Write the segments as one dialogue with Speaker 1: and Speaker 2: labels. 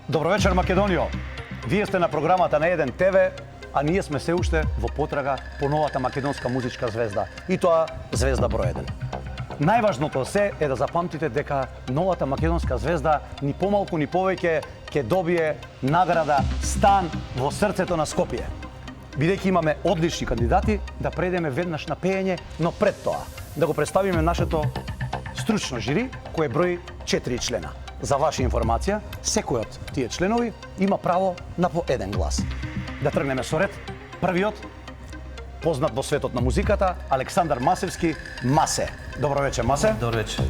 Speaker 1: Добро вечер, Македонијо. Вие сте на програмата на Еден ТВ, а ние сме се уште во потрага по новата македонска музичка звезда. И тоа звезда број 1. Најважното се е да запамтите дека новата македонска звезда ни помалку ни повеќе ќе добие награда стан во срцето на Скопје. Бидејќи имаме одлични кандидати, да предеме веднаш на пеење, но пред тоа да го представиме нашето стручно жири кое брои 4 члена. За ваша информација, секој од тие членови има право на по еден глас. Да тргнеме со ред. Првиот, познат во светот на музиката, Александар Масевски, Масе. Добро вечер, Масе.
Speaker 2: Добро вечер.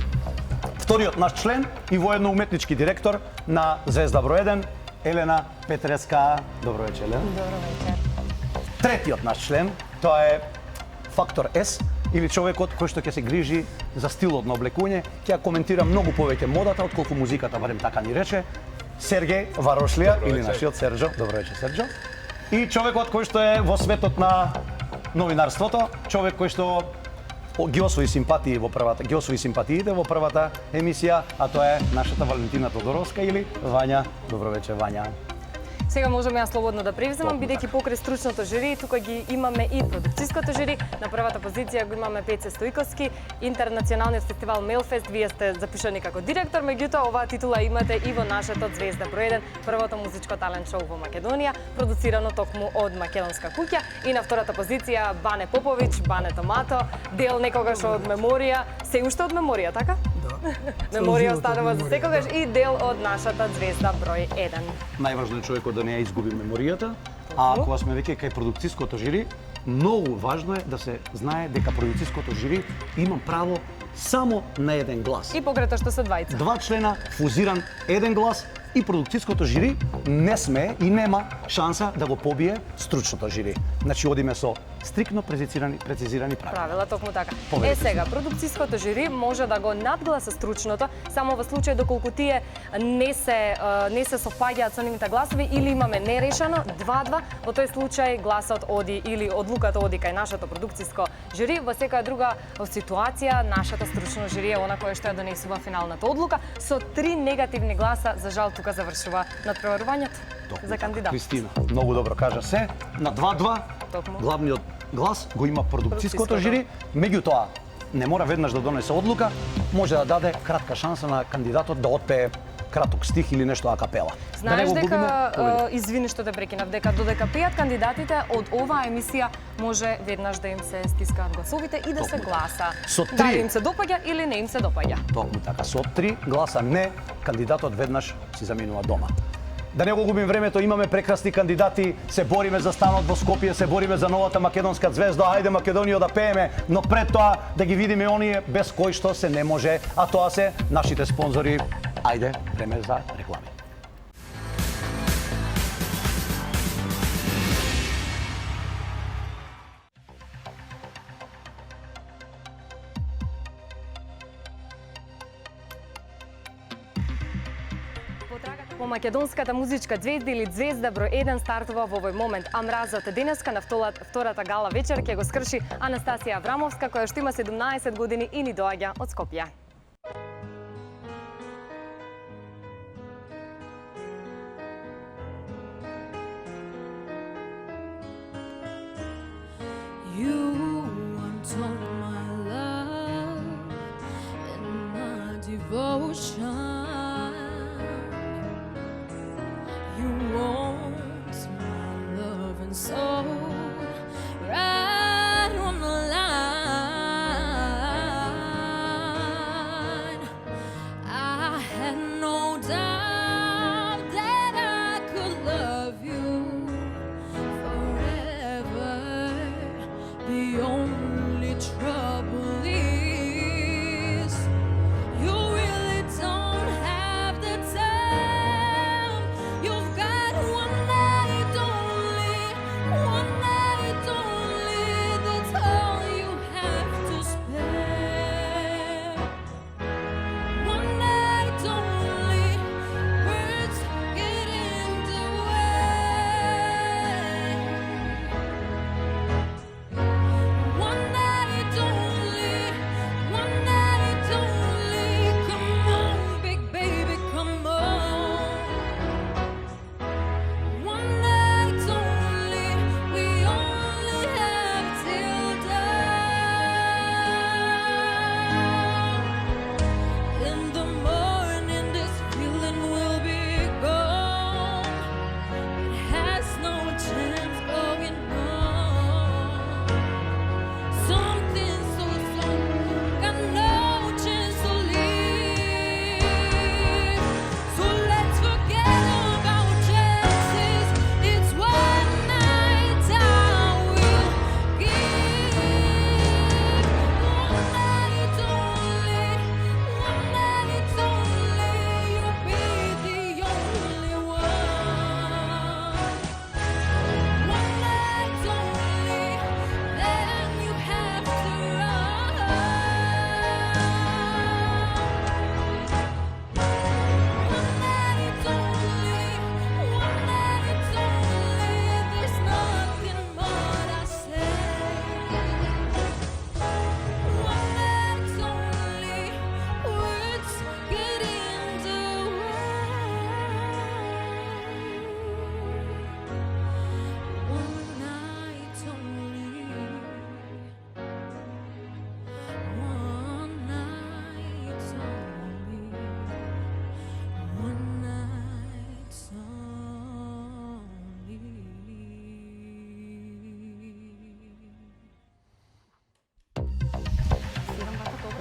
Speaker 1: Вториот наш член и воедно уметнички директор на Звезда број 1, Елена Петреска. Добро вечер, Елена.
Speaker 3: Добро вечер.
Speaker 1: Третиот наш член, тоа е Фактор С, или човекот кој што ќе се грижи за стилот на облекување, ќе ја коментира многу повеќе модата отколку музиката, барем така ни рече, Сергеј Варошлија или нашиот Серџо. Добро вечер, Серџо. И човекот кој што е во светот на новинарството, човек кој што ги освои симпатиите во првата емисија, а тоа е нашата Валентина Тодоровска или Вања. Добро вечер, Вања.
Speaker 3: Сега можеме ја слободно да превземам, бидејќи покрај стручното жири, тука ги имаме и продукцијското жири. На првата позиција го имаме Пеце Стојковски, интернационалниот фестивал Мелфест. Вие сте запишани како директор, меѓутоа оваа титула имате и во нашето Звезда број 1, првото музичко талент шоу во Македонија, продуцирано токму од македонска куќа. И на втората позиција Бане Поповиќ, Бане Томато, дел некогаш од Меморија, се уште од Меморија, така?
Speaker 4: Да.
Speaker 3: Меморија останува за секогаш и дел од нашата Звезда број 1.
Speaker 1: Најважно е човекот да не ја изгуби меморијата, а кога сме веќе кај продукцијското жири, многу важно е да се знае дека продукцијското жири има право само на еден глас.
Speaker 3: И покрај тоа што се двајца.
Speaker 1: Два члена, фузиран еден глас, и продукцијското жири не сме и нема шанса да го побие стручното жири. Значи одиме со стрикно прецизирани правила.
Speaker 3: Правила, токму така.
Speaker 1: Поверите.
Speaker 3: Сега, продукцијското жири може да го надгласа стручното, само во случај доколку тие не се совпаѓаат со нивните гласови или имаме нерешено 2-2, во тој случај гласот оди или одлуката оди кај нашето продукцијско жири. Во секоја друга ситуација нашето стручно жири е она кое што ја донесува финалната одлука со 3 негативни гласа. За жал тука завршува надпреварувањето за кандидат.
Speaker 1: Кристина, многу добро кажа се. На 2-2
Speaker 3: Токму.
Speaker 1: главниот глас го има продукцијското жири, меѓутоа не мора веднаш да донесе одлука, може да даде кратка шанса на кандидатот да отпее краток стих или нешто акапела.
Speaker 3: Знаеш
Speaker 1: да не го
Speaker 3: дека,
Speaker 1: губиме,
Speaker 3: извини што те прекинав, дека додека пеат кандидатите од оваа емисија може веднаш да им се стискаат гласовите и да се гласа.
Speaker 1: Со три.
Speaker 3: Дали им се допаѓа или не им се допаѓа.
Speaker 1: Токму така, со 3 гласа не, кандидатот веднаш си заминува дома. Да не го губим времето, имаме прекрасни кандидати, се бориме за станот во Скопје, се бориме за новата македонска звезда, ајде Македонијо да пееме, но пред тоа да ги видиме оние без кои што се не може, а тоа се нашите спонзори. Ајде, време за реклами.
Speaker 3: По македонската музичка звезда или звезда број 1 стартува во овој момент. А мразот денеска на втората гала вечер ќе го скрши Анастасија Аврамовска, која што има 17 години и ни доаѓа од Скопје.
Speaker 4: You want all my love and my devotion. You want my love and soul right on the line.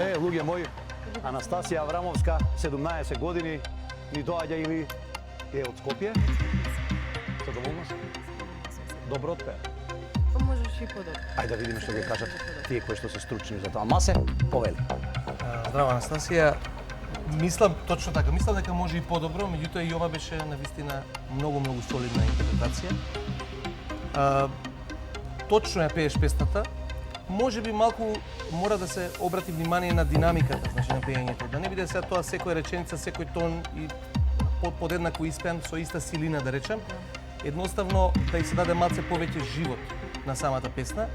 Speaker 1: Луѓе мои, Анастасија Аврамовска, 17 години, ни доаѓа или е од Скопје? Задоволна си? Добро отпеа.
Speaker 3: Па можеш и подобро.
Speaker 1: Ајде да видиме што ги кажат тие кои што се стручни за тоа. Масе, повели.
Speaker 2: Здраво, Анастасија. Мислам точно така. Мислам дека може и подобро, меѓутоа и ова беше навистина многу солидна интерпретација. Точно ја пееш песната. Може би малку мора да се обрати внимание на динамиката, значи на пеењето. Да не биде сега тоа секоја реченица, секој тон и подеднакво испеан со иста силина, да речем. Едноставно да и се даде малце повеќе живот на самата песна.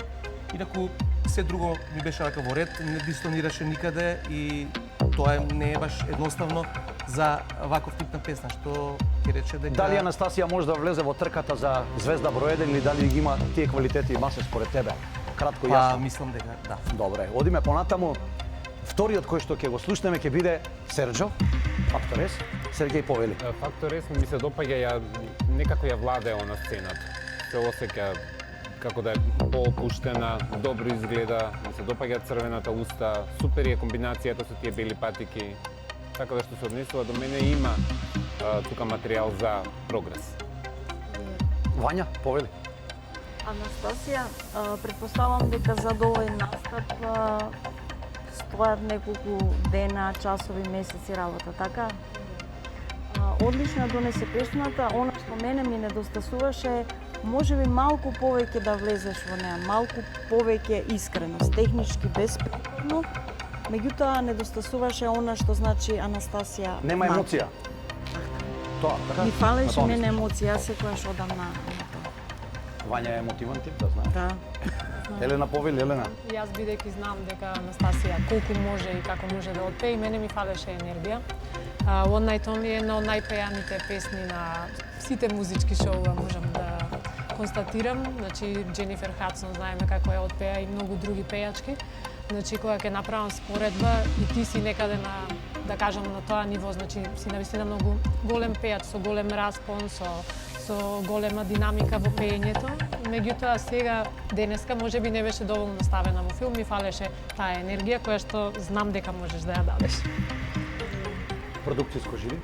Speaker 2: Инаку се друго ми беше рака во ред, не дистонираше никаде и тоа не е баш едноставно за ваков тип на песна, што ќе рече дека...
Speaker 1: Дали Анастасија може да влезе во трката за звезда број 1 или дали ги има тие квалитети и Масе според тебе? Кратко и јасно.
Speaker 2: Мислам дека да.
Speaker 1: Добре, одиме понатаму. Вториот кој што ќе го слушнеме ќе биде Серџо, Фактор С. Сергеј, повели.
Speaker 5: Фактор С ми се допаѓа, некако ја владее на сцената. Се осеќа како да е поопуштена, добро изгледа, ми се допаѓа црвената уста, супер е комбинацијата со тие бели патики. Така да што се однесува до мене има тука материјал за прогрес.
Speaker 1: Вања, повели.
Speaker 6: Анастасија, предпоставам дека за овој настап стојат неколку дена, часови, месеци работа, така? Одлично донесе песната, она што мене ми недостасуваше, може би малку повеќе да влезеш во неа, малку повеќе искреност, технички безпредно, меѓутоа недостасуваше она што значи Анастасија.
Speaker 1: Нема емоција. Тоа, така?
Speaker 6: Ми фалеше
Speaker 1: На тоа
Speaker 6: мене
Speaker 1: мислиш?
Speaker 6: емоција, јас секогаш одам на тоа.
Speaker 1: Вања е емотивен тип, да знаеш.
Speaker 6: Да.
Speaker 1: Елена, повели, Елена.
Speaker 3: Јас бидејќи знам дека Анастасија колку може и како може да отпее, и мене ми фалеше енергија. One Night Only е една од најпеаните песни на сите музички шоуа, можам да констатирам. Значи, Дженифер Хадсон знаеме како ја отпеа и многу други пејачки. Значи, кога ќе направам споредба и ти си некаде на, да кажам, на тоа ниво, значи си навистина многу голем пејач со голем распон, со голема динамика во пеењето. Меѓутоа сега денеска можеби не беше доволно ставена во филм, ми фалеше таа енергија која што знам дека можеш да ја дадеш.
Speaker 1: Продукцијско жири.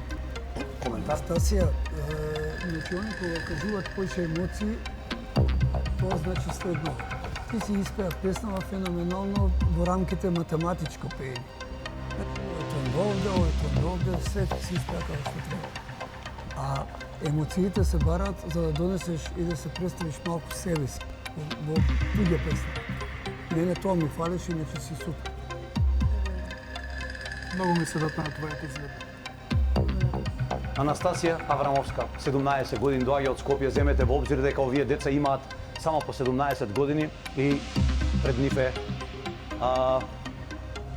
Speaker 1: Коментар.
Speaker 7: Анастасија, значи они кога кажуваат повеќе емоции, тоа значи следно. Ти си испеа песнава феноменално во рамките математичко пеење. Овој овде, се си испеа како што треба. А емоциите се бараат за да донесеш и да се представиш малку себе си во туѓа песна. Мене тоа ми фалеше, иначе си супер.
Speaker 8: Многу ми се допна твојата изгледа.
Speaker 1: Анастасија Аврамовска, 17 години, доаѓа од Скопје. Земете во обзир дека овие деца имаат само по 17 години и пред нив е.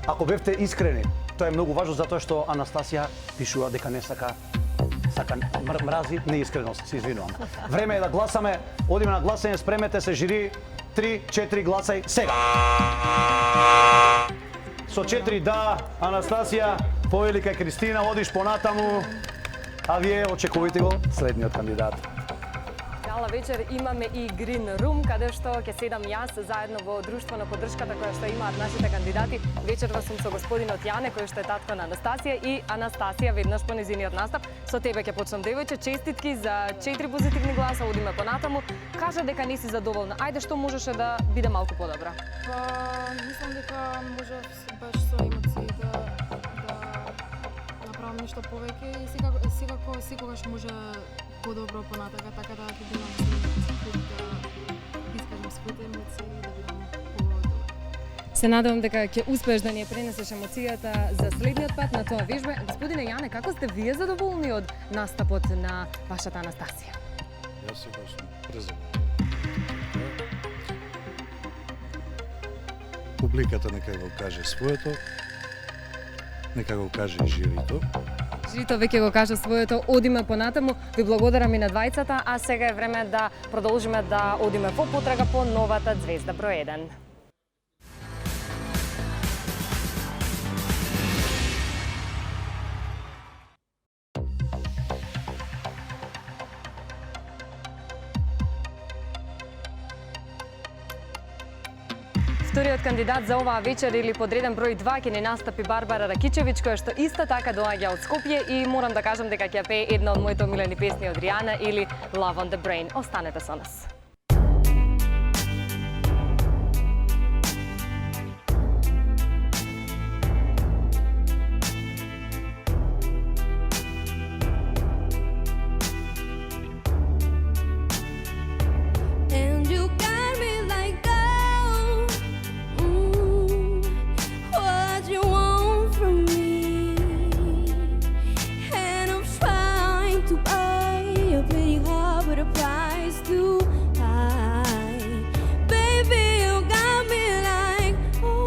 Speaker 1: Ако бевте искрени, тоа е многу важно затоа што Анастасија пишува дека не сака мрази неискреност, се извинувам. Време е да гласаме, одиме на гласање, спремете се жири, 3-4 гласај сега. Со 4 да, Анастасија, повели кај Кристина, одиш понатаму, а вие очекувате го следниот кандидат.
Speaker 3: Гала вечер имаме и Green Room, каде што ќе седам јас заедно во друштво на поддршката која што имаат нашите кандидати. Вечерва сум со господинот Јане, кој што е татко на Анастасија, и Анастасија веднаш по незиниот настап. Со тебе ќе почнам, девојче. Честитки за 4 позитивни гласа, одиме понатаму. Кажа дека не си задоволна. Ајде, што можеше да биде малку подобра?
Speaker 4: Мислам дека може баш со емоции да направам нешто повеќе и секогаш може подобро понатака, така да ќе имам да искажам своите емоции и да бидам подобро.
Speaker 3: Се надевам дека ќе успееш да ни ја пренесеш емоцијата за следниот пат на тоа вежба. Господине Јане, како сте вие задоволни од настапот на вашата Анастасија?
Speaker 8: Јас сега сум презадоволен. Публиката нека го каже своето, нека го каже и жирито.
Speaker 3: Жирито веќе го кажа своето, одиме понатаму. Ви благодарам и на двајцата, а сега е време да продолжиме да одиме во потрага по новата звезда број 1. вториот кандидат за оваа вечер или подреден број 2 ќе ни настапи Барбара Ракичевиќ, која што исто така доаѓа од Скопје и морам да кажам дека ќе пее една од моите омилени песни од Ријана или Love on the Brain. Останете со нас.
Speaker 9: And you got me like, oh, what you want from me? And I'm trying to buy a pretty heart, but a price too high. Baby, you got me like, oh,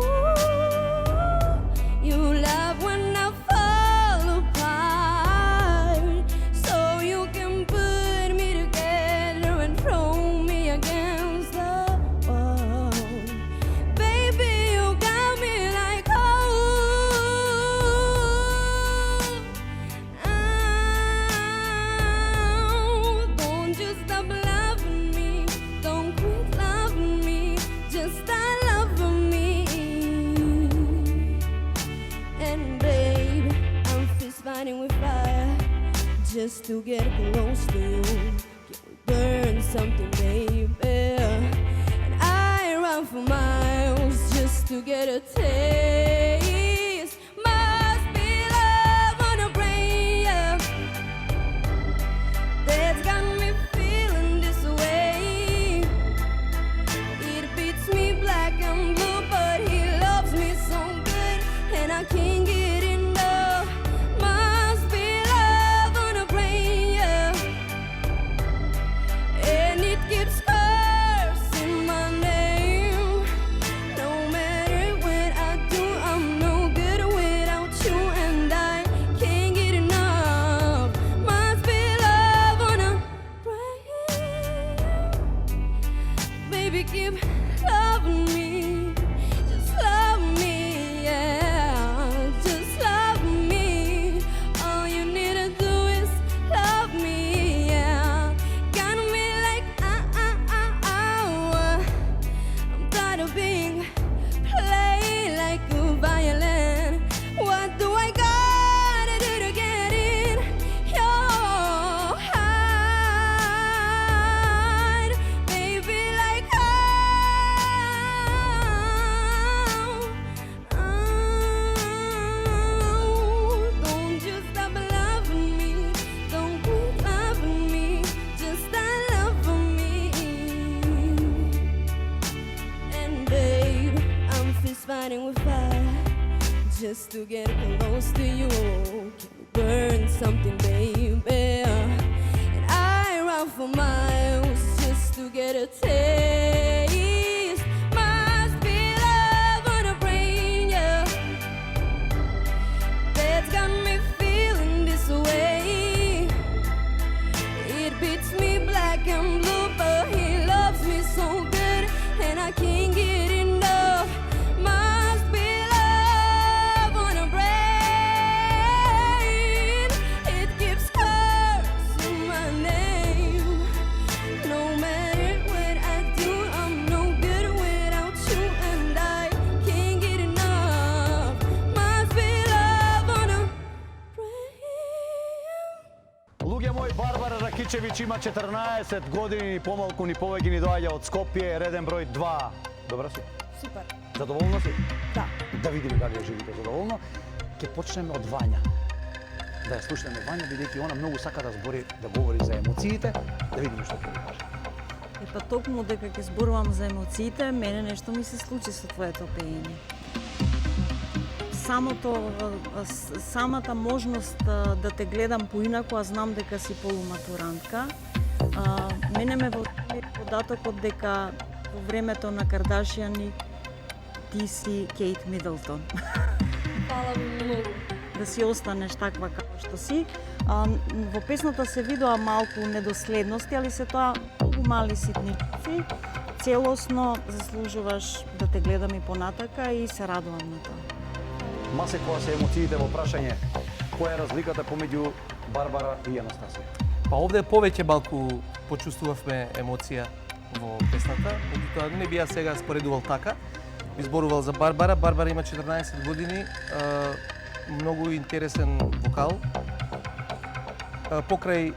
Speaker 9: you love when I fall apart, so you can put me together and throw me against the wall. Baby, you got me like, oh, don't you stop loving me, don't quit loving me, just start loving me. And babe, I'm fist fighting with fire just to get close to you. Can we burn something, baby? And I run for miles just to get a taste. Must be love on a brain, yeah, that's got me feeling this way. It beats me black and blue, but he loves me so good, and I can't get enough. Must be love on a brain, yeah, and it keeps cursing my name. No matter what I do, I'm no good without you, and I can't get enough. Must be love on a brain. Baby, keep loving me, just love me, yeah, just love me. All you need to do is love me, yeah. Got me like, I'm tired of being played like a violin. What do I gotta do to get in your heart? Baby, like, don't you stop loving me, don't quit loving me, just start loving me. And babe, I'm fist fighting with fire just to get close to you. Can we burn something, baby? And I run for miles just to get a taste. Must be love on a brain, yeah, that's got me feeling this way. It beats me black and blue, but he loves me so good, and I can't get enough. Must be love on a brain. It keeps cursing my name. No matter what I do, I'm no good without you, and I can't get enough. Must be love on a brain.
Speaker 1: Луѓе мои, Барбара Ракичевиќ има 14 години и помалку ни повеќе ни доаѓа од Скопје, реден број 2. Добра си?
Speaker 6: Супер.
Speaker 1: Задоволна си?
Speaker 6: Да.
Speaker 1: Да видиме дали ја живите задоволно. Ќе почнеме од Вања. Да ја слушнеме Вања, бидејќи она многу сака да збори, да говори за емоциите, да видиме што ќе ни каже.
Speaker 6: Па токму дека ќе зборувам за емоциите, мене нешто ми се случи со твоето пеење. Самата можност да те гледам поинаку, а знам дека си полуматурантка, мене ме води податокот дека во времето на Кардашијани ти си Кейт Мидлтон.
Speaker 9: Фала многу.
Speaker 6: Да си останеш таква како што си. Во песната се видоа малку недоследности, али се тоа многу мали ситници. Целосно заслужуваш да те гледам и понатака и се радувам на тоа.
Speaker 1: Масе, која се емоциите во прашање, која е разликата помеѓу Барбара и Анастасија?
Speaker 2: Па овде повеќе малку почувствувавме емоција во песната, меѓутоа не би ја сега споредувал така. би зборувал за Барбара. Барбара има 14 години, многу интересен вокал. Покрај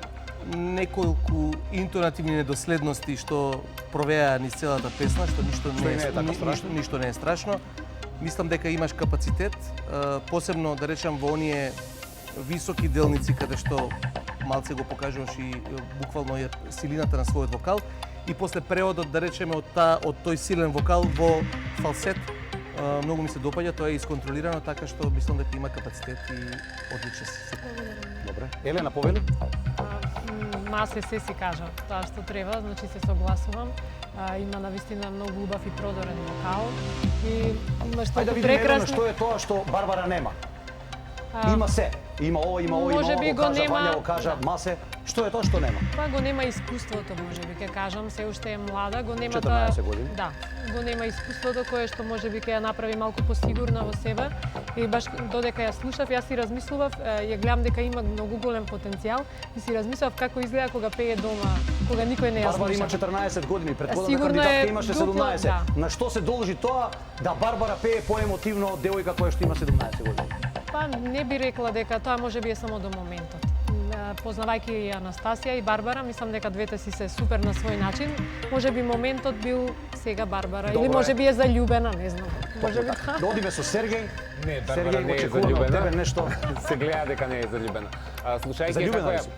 Speaker 2: неколку интонативни недоследности што провеа низ целата песна, што ништо не е страшно. Мислам дека имаш капацитет, посебно да речам во оние високи делници каде што малце го покажуваш и буквално е силината на својот вокал и после преодот да речеме од тој силен вокал во фалсет многу ми се допаѓа, тоа е исконтролирано така што мислам дека има капацитет и одличен си.
Speaker 1: Добре. Елена, повели?
Speaker 10: Масе се си кажа тоа што треба, значи се согласувам. Има навистина многу убав и продорен вокал и има што
Speaker 1: Ајде да видиме
Speaker 10: прекрасни.
Speaker 1: што е тоа што Барбара нема. Има се. Има ова, има ова,
Speaker 10: Може би
Speaker 1: го кажа,
Speaker 10: нема-
Speaker 1: Вања го кажа, масе. Што е тоа што нема?
Speaker 10: Па го нема искуството, можеби ќе кажам, се уште е млада, го нема
Speaker 1: 14 години.
Speaker 10: Да, го нема искуството кое што можеби ќе ја направи малку посигурна во себе. И баш додека ја слушав, јас си размислував, ја гледам дека има многу голем потенцијал и си размислував како изгледа кога пее дома, кога никој не ја
Speaker 1: Барбара има
Speaker 10: слуша.
Speaker 1: 14 години, предходната
Speaker 10: Сигурно
Speaker 1: кандидатка
Speaker 10: е
Speaker 1: имаше
Speaker 10: дупло,
Speaker 1: 17.
Speaker 10: да.
Speaker 1: На што се должи тоа да Барбара пее поемотивно од девојка која што има 17 години?
Speaker 10: Па не би рекла дека тоа можеби е само до моментот. Познавајќи и Анастасија и Барбара, мислам дека двете си се супер на свој начин. Можеби моментот бил сега Барбара или
Speaker 1: Добро е.
Speaker 10: можеби е заљубена, не знам. Можеби
Speaker 1: Да одиме со Сергеј.
Speaker 5: Не, Барбара
Speaker 1: Сергеј,
Speaker 5: не е
Speaker 1: очекуваме од тебе
Speaker 5: заљубена.
Speaker 1: нешто.
Speaker 5: Се гледа дека не е заљубена. Слушајќи
Speaker 1: Заљубена
Speaker 5: како
Speaker 1: ли
Speaker 5: ја
Speaker 1: си?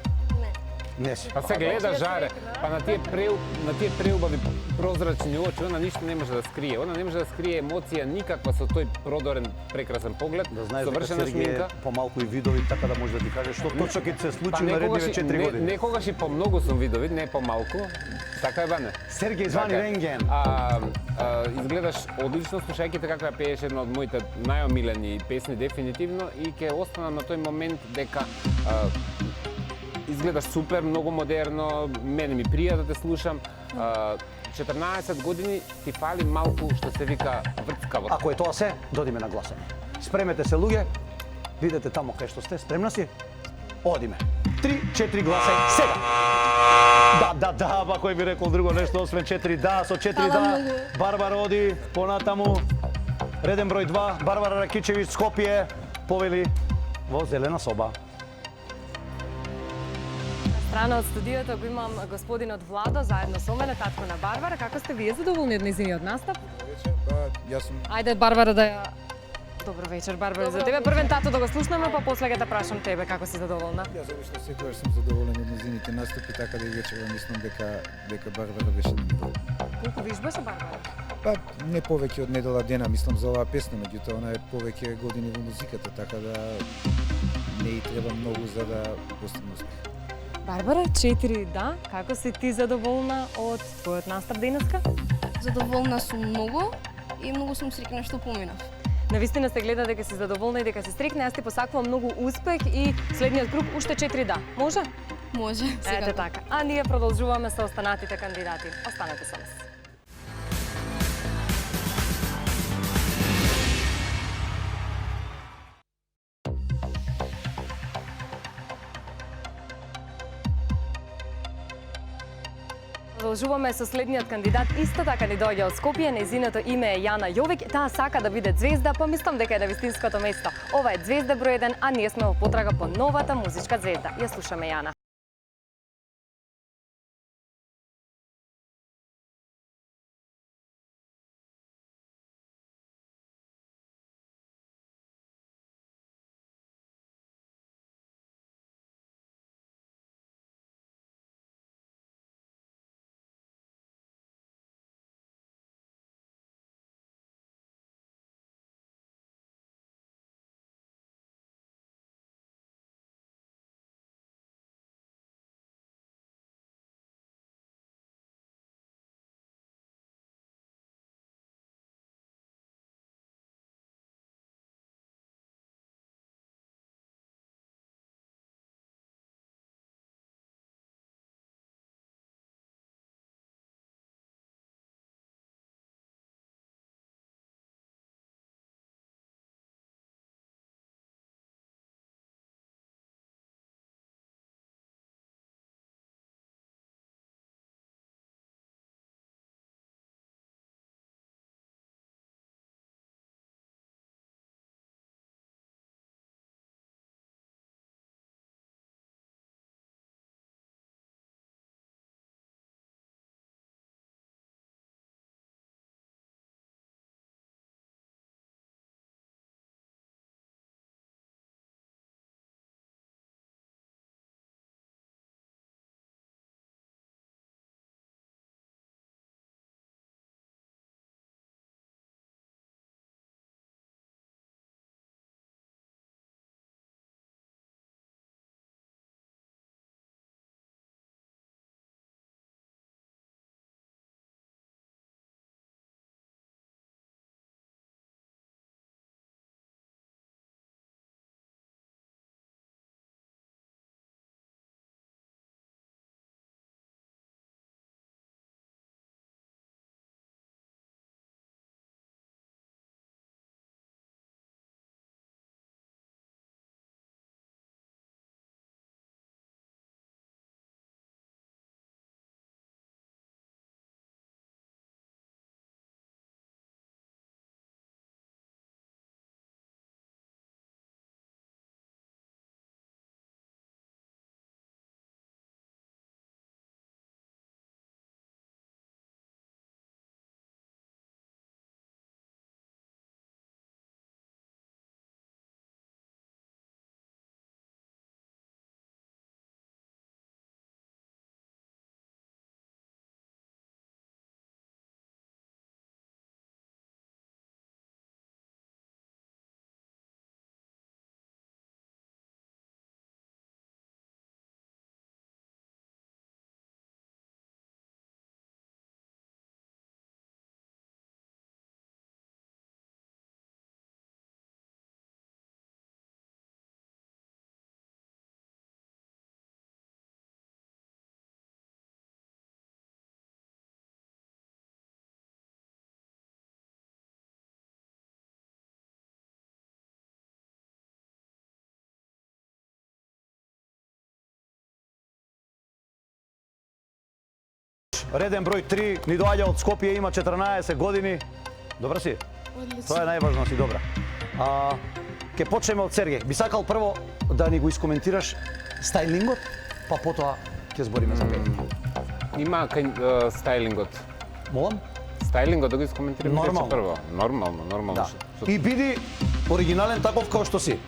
Speaker 1: Не си.
Speaker 5: Па се гледа жаре, па на тие преубави прозрачни очи, она ништо не може да скрие. Она не може да скрие емоција никаква со тој продорен, прекрасен поглед,
Speaker 1: Да знаеш дека
Speaker 5: совршена
Speaker 1: Сергеј
Speaker 5: шминка.
Speaker 1: е помалку и видови, така да може да ти каже што точно ќе се случи
Speaker 5: Па
Speaker 1: наредниве 4 години.
Speaker 5: Некогаш и помногу сум видови, не помалку. Така е, бане.
Speaker 1: Сергеј звани
Speaker 5: Така е.
Speaker 1: рентген.
Speaker 5: Изгледаш одлично слушајќи те како ја пееш една од моите најомилени песни дефинитивно и ќе останам на тој момент дека изгледаш супер, многу модерно, мене ми прија да те слушам. 14 години ти фали малку што се вика врцкаво.
Speaker 1: Ако е тоа се, додиме на гласање. Спремете се луѓе, видете таму кај што сте, спремна си? Одиме. 3-4 гласај сега. Да, па кој би рекол друго нешто освен 4 да, со 4 да. Барбара оди понатаму. Реден број 2, Барбара Ракичевиќ, Скопје, повели во зелена соба.
Speaker 3: Страна од студиото го имам господинот Владо заедно со мене, татко на Барбара. Како сте вие задоволни од нејзиниот настап?
Speaker 11: Јас сум
Speaker 3: Ајде Барбара да ја Добро вечер, Барбара, за тебе. Првен тато да го слушнеме, па после ќе те прашам тебе како си задоволна.
Speaker 11: Јас обично секогаш сум задоволен од незините настапи, така да и вечерва мислам дека Барбара беше на ниво.
Speaker 3: Колку виж беше Барбара?
Speaker 11: Па не повеќе од недела дена мислам за оваа песна, меѓутоа она е повеќе години во музиката, така да не и треба многу за да постигне успех.
Speaker 3: Барбара, 4 да. Како си ти задоволна од твојот настап денеска?
Speaker 12: Задоволна сум многу и многу сум среќна што поминав.
Speaker 3: Навистина се гледа дека си задоволна и дека си стрекна. Јас ти посакувам многу успех и следниот круг уште 4 да. Може?
Speaker 12: Може, сега.
Speaker 3: Ете така. А ние продолжуваме со останатите кандидати. Останете со нас. Продолжуваме со следниот кандидат. Исто така ни доаѓа од Скопје, нејзиното име е Јана Јовик. Таа сака да биде ѕвезда, па мислам дека е на вистинското место. Ова е ѕвезда број 1, а ние сме во потрага по новата музичка ѕвезда. Ја слушаме Јана.
Speaker 1: Реден број 3, ни доаѓа од Скопје, има 14 години. Добра си? Тоа е најважно, си добра. Ке почнеме од Сергеј. Би сакал прво да ни го искоментираш стајлингот, па потоа ќе збориме за пеење.
Speaker 5: Има стајлингот.
Speaker 1: Молам?
Speaker 5: Стајлингот да го искоментираме
Speaker 1: Нормално.
Speaker 5: прво. Нормално.
Speaker 1: Да. И биди оригинален таков како што си.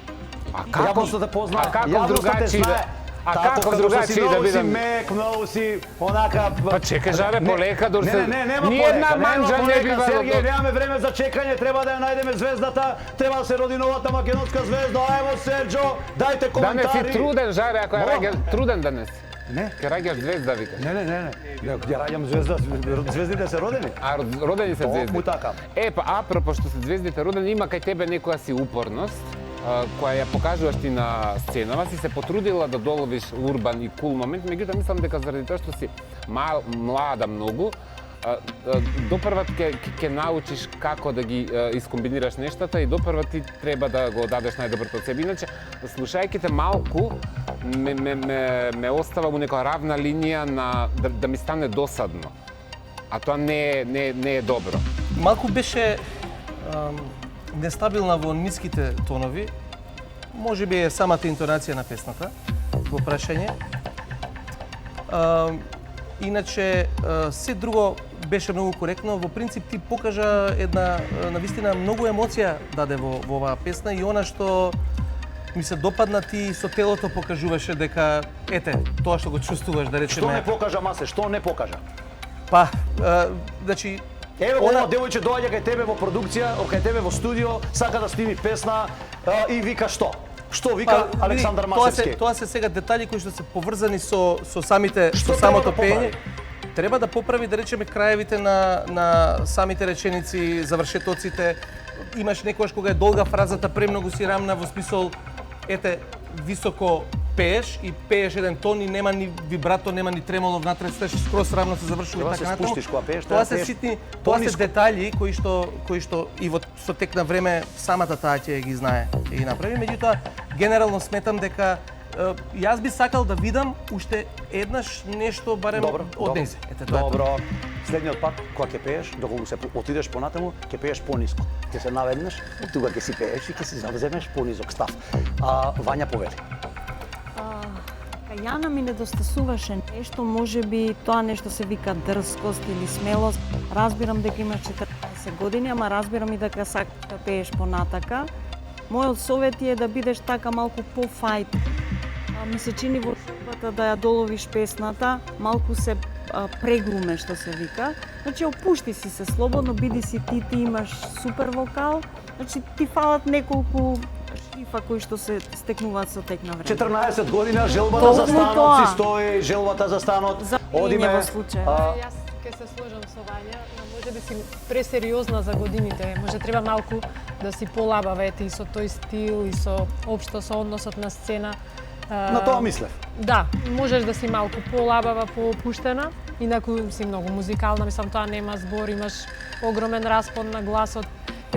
Speaker 5: А како?
Speaker 1: Јавноста те позна,
Speaker 5: А како
Speaker 1: јавноста те
Speaker 5: другачи
Speaker 1: знае.
Speaker 5: А
Speaker 1: Тако
Speaker 5: како
Speaker 1: како
Speaker 5: другачи
Speaker 1: што си
Speaker 5: да
Speaker 1: многу си
Speaker 5: бидам?
Speaker 1: мек, многу си онака...
Speaker 5: Па чекай, жаре, полека, дур се...
Speaker 1: Нема
Speaker 5: Ни една
Speaker 1: полека,
Speaker 5: манџа не бива...
Speaker 1: Сергеј, немаме време за чекање, треба да ја најдеме звездата, треба да се роди новата македонска звезда. Ајмо, Серджо, дајте коментари.
Speaker 5: Да не си труден, жаре, ако ја раѓаш труден данес.
Speaker 1: Не.
Speaker 5: Ке раѓаш звезда, викаш.
Speaker 1: Не. Ја раѓам звезда, звездите се родени.
Speaker 5: А родени се звезди.
Speaker 1: Му така.
Speaker 5: Па апропо што се звездите родени, има кај тебе некоја си упорност, која ја покажуваш ти на сценава, си се потрудила да доловиш урбан и кул момент, меѓутоа мислам дека заради тоа што си млада многу, допрват ќе научиш како да ги искомбинираш нештата и допрват ти треба да го дадеш најдоброто од себе. Иначе, слушајќи те малку, ме остава во некоја равна линија на да ми стане досадно. А тоа не е добро.
Speaker 2: Малку беше нестабилна во ниските тонови. Може би е самата интонација на песната во прашање. Иначе, се друго беше многу коректно. Во принцип, ти покажа една, навистина, многу емоција даде во оваа песна и она што ми се допадна, ти со телото покажуваше дека, ете, тоа што го чувствуваш, да речеме...
Speaker 1: Што не покажа, Масе, што не покажа?
Speaker 2: Па, значи...
Speaker 1: Еве го девојче доаѓа кај тебе во продукција, кај тебе во студио, сака да сними песна и вика што? Што вика Александар Масевски?
Speaker 2: Тоа се сега детали кои што се поврзани со самото пеење. Треба да поправи, да речеме, краевите на самите реченици, завршетоците. Имаш некогаш кога е долга фразата, премногу си рамна во смисол, ете, високо пееш и пееш еден тон и нема ни вибрато, нема ни тремоло внатре, стеш скроз рамно се завршува и така натаму.
Speaker 1: Спуштиш кога пееш,
Speaker 2: тоа се ситни, тоа се детали кои што и во со тек на време самата таа ќе ги знае и ги направи. Меѓутоа, генерално сметам дека јас би сакал да видам уште еднаш нешто барем од незе.
Speaker 1: Добро. Следниот пат кога ќе пееш, доколку се отидеш понатаму, ќе пееш пониско. Ќе се наведнеш, тука ќе си пееш и ќе си завземеш понизок став. Вања повели.
Speaker 6: Јана ми недостасуваше нешто, можеби тоа нешто се вика дрскост или смелост. Разбирам дека имаш 14 години, ама разбирам и дека сакаш да пееш понатака. Мојот совет е да бидеш така малку по-фајт. Ми се чини во шубата да ја доловиш песната, малку се прегруме, што се вика. Значи, опушти си се слободно, биди си ти имаш супер вокал. Значи, ти фалат неколку шифа кои што се стекнуваат со тек на време.
Speaker 1: 14 година, желбата за станот си стои, желбата за станот.
Speaker 6: Одиме во случај.
Speaker 10: Јас ќе се сложам со Вања, може би си пресериозна за годините, може треба малку да си полабава и со тој стил и со општо со односот на сцена.
Speaker 1: На тоа мислев.
Speaker 10: Да, можеш да си малку полабава, поопуштена, инаку си многу музикална, мислам тоа нема збор, имаш огромен распон на гласот.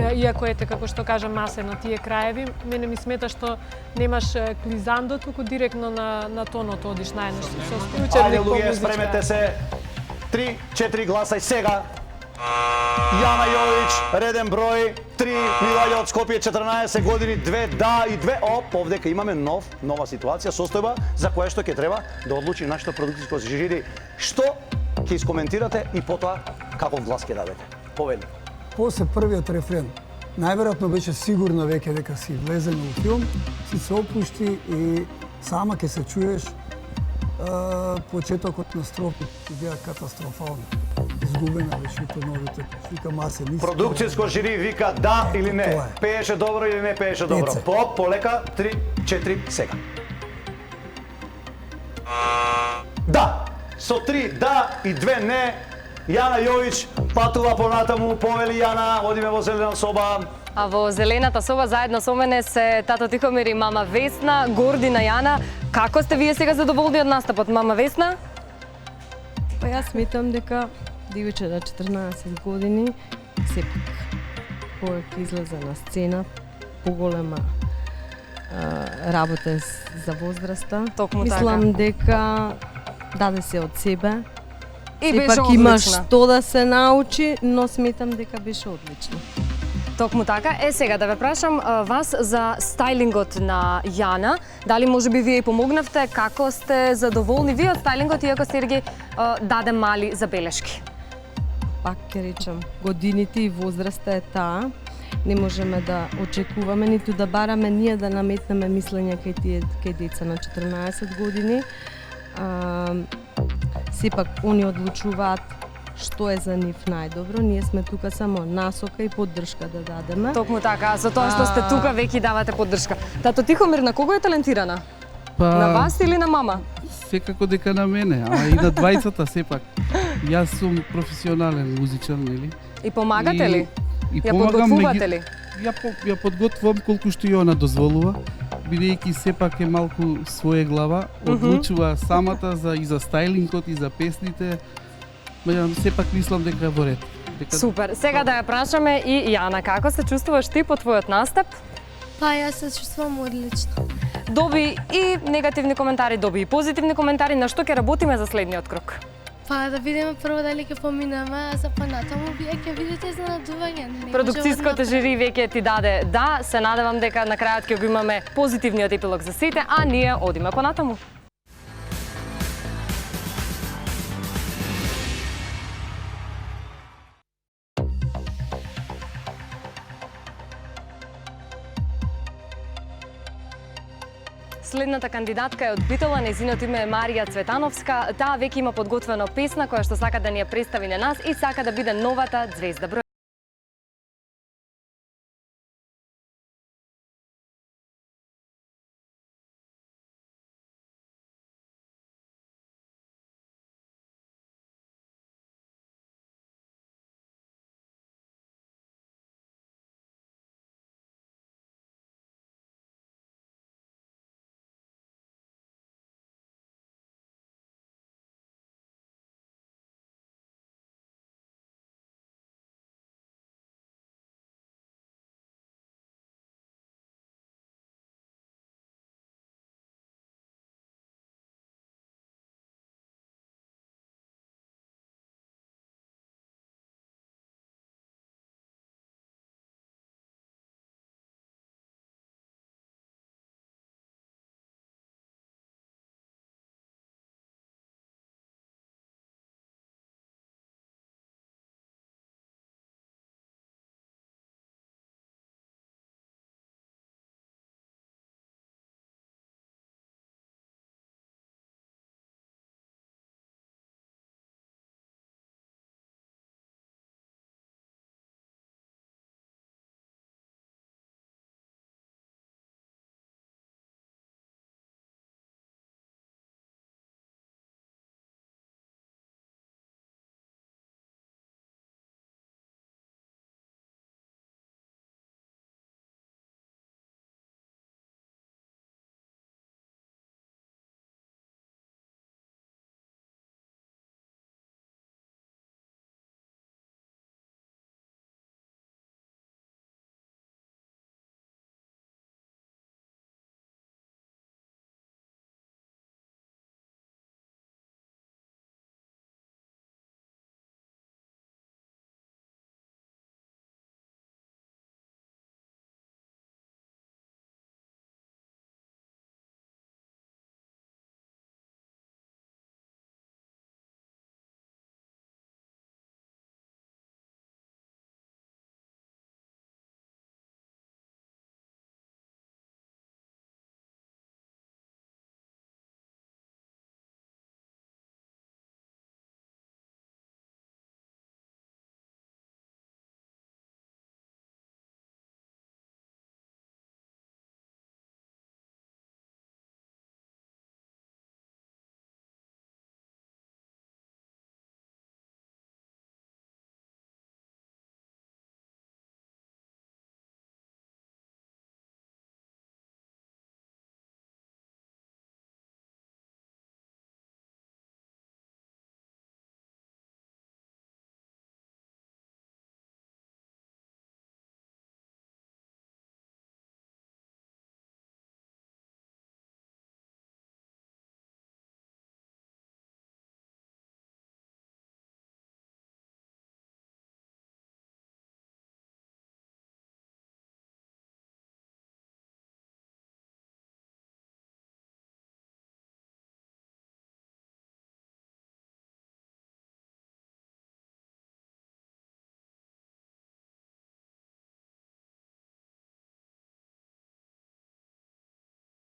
Speaker 10: Иако ете, како што кажа Масе, на тие краеви, мене ми смета што немаш клизандо, туку директно на тоното одиш наеднаш со склучен по музичка.
Speaker 1: Спремете се. 3-4 гласа и сега. Јана Јович, реден број 3, ни доаѓа од Скопје, 14 години, 2 да и 2 оп, овдека имаме нова ситуација, состојба за која што ќе треба да одлучи нашето продукцијско жири. Што ќе искоментирате и потоа каков глас ќе дадете? Повели.
Speaker 7: После првиот рефрен, најверојатно беше сигурно веќе дека си влезена во филм, си се опушти и сама ќе се чуеш почетокот на строфи ќе беа катастрофални. Изгубена беше тоновите, вика Масе, ниси.
Speaker 1: Продукцијско жири вика да или не. Пееше добро или не пееше добро. Полека, 3-4 сега. Да! Со 3 да и 2 не, Јана Јович патува понатаму, повели Јана, одиме во зелена соба.
Speaker 3: А во зелената соба заедно со мене се тато Тихомир и мама Весна, горди на Јана. Како сте вие сега задоволни од настапот, мама Весна?
Speaker 13: Па јас сметам дека девојче на 14 години сепак кога ќе излезе на сцена, поголема работа за возраста.
Speaker 3: Токму
Speaker 13: мислам дека даде се од себе
Speaker 3: И беше
Speaker 13: Сепак има
Speaker 3: одлична.
Speaker 13: што да се научи, но сметам дека беше одлично.
Speaker 3: Токму така. Сега да ве прашам вас за стајлингот на Јана. Дали можеби вие и помогнавте, како сте задоволни вие од стајлингот, иако Сергеј даде мали забелешки?
Speaker 13: Пак ќе речам, годините и возраста е таа. Не можеме да очекуваме, ниту да бараме ние да наметнеме мислења кај деца на 14 години. Сепак, они одлучуваат што е за нив најдобро. Ние сме тука само насока и поддршка да дадеме.
Speaker 3: Токму така, за тоа што сте тука веќе давате поддршка. Тато Тихомир, на кого е талентирана? На вас или на мама?
Speaker 14: Секако дека на мене, ама и на двајцата сепак. Јас сум професионален музичар, нели?
Speaker 3: И помагате ли?
Speaker 14: И
Speaker 3: Ја
Speaker 14: помагам,
Speaker 3: подготвувате ли?
Speaker 14: Ја подготвувам колку што и она дозволува, бидејќи сепак е малку своја глава, одлучува самата и за стајлингот и за песните. Меѓутоа сепак мислам дека е во ред.
Speaker 3: Супер. Сега да ја прашаме и Јана, како се чувствуваш ти по твојот настап?
Speaker 15: Па јас се чувствувам одлично.
Speaker 3: Доби и негативни коментари, доби и позитивни коментари, на што ќе работиме за следниот круг?
Speaker 15: Па да видиме прво дали ќе поминеме, а за понатаму вие ќе видите изненадување.
Speaker 3: Продукцијското жири веќе ти даде да, се надевам дека на крајот ќе го имаме позитивниот епилог за сите, а ние одиме понатаму. Следната кандидатка е од Битола, нејзиното име е Марија Цветановска. Таа веќе има подготвена песна која што сака да ни ја представи на нас и сака да биде новата звезда број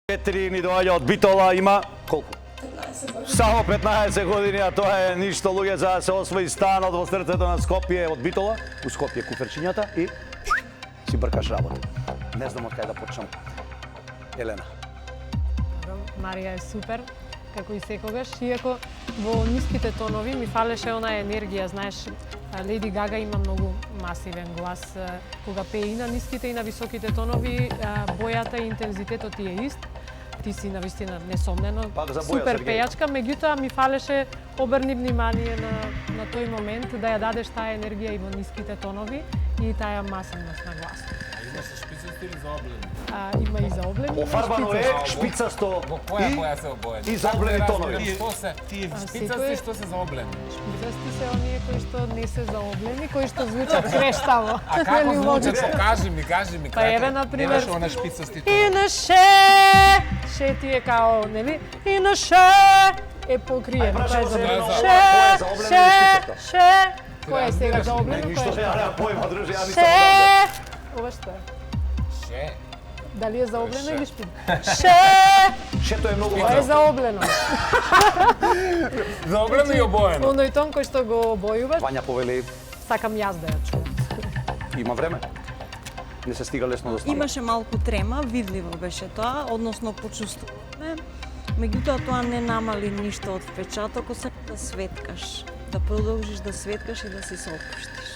Speaker 1: 4 ни доаѓа од Битола, има колку? Само 15 години, а тоа е ништо, луѓе, за да се освои станот во срцето на Скопје од Битола, у Скопје куферчињата и си бркаш работа. Не знам од кај да почнам. Елена.
Speaker 10: Марија е супер, како и секогаш, иако во ниските тонови ми фалеше она енергија, знаеш, Леди Гага има многу масивен глас, кога пее и на ниските и на високите тонови, бојата и интензитетот ти е ист. Ти си навистина несомнено супер пејачка, меѓутоа ми фалеше обрни внимание на тој момент да ја дадеш таа енергија и во ниските тонови и таа масивност на гласот.
Speaker 5: Имаше шпицасто или заоблени?
Speaker 10: Има и заоблени.
Speaker 1: Офарбано е шпицасто
Speaker 5: во која боја се обоени?
Speaker 1: И заоблени тонови.
Speaker 5: Што се шпицасти, што се заоблени?
Speaker 10: Шпицасти се оние кои што не се заоблени, кои што звучат крештаво.
Speaker 5: А како звучат? Кажи ми.
Speaker 10: Па еве на пример.
Speaker 2: Немаш она шпицасти
Speaker 10: И на ше ти е као, нели? И на ше е покриено. Тоа е заоблено. Ше. Кој е сега заоблено?
Speaker 1: Ништо се ја појма, друже, ја
Speaker 10: Ше. Ова што е?
Speaker 5: Ше.
Speaker 10: Дали е заоблено или шпин?
Speaker 1: Шето е многу
Speaker 10: Тоа е заоблено.
Speaker 5: Заоблено и обоено.
Speaker 10: Оној тон кој што го обојуваш,
Speaker 1: Вања повели,
Speaker 10: сакам јас да ја чуам.
Speaker 1: има време. Не се стига лесно до станот.
Speaker 6: Имаше малку трема, видливо беше тоа, односно почувствуваме. Меѓутоа тоа не намали ништо од впечатокот, се да светкаш, да продолжиш да светкаш и да си се опуштиш.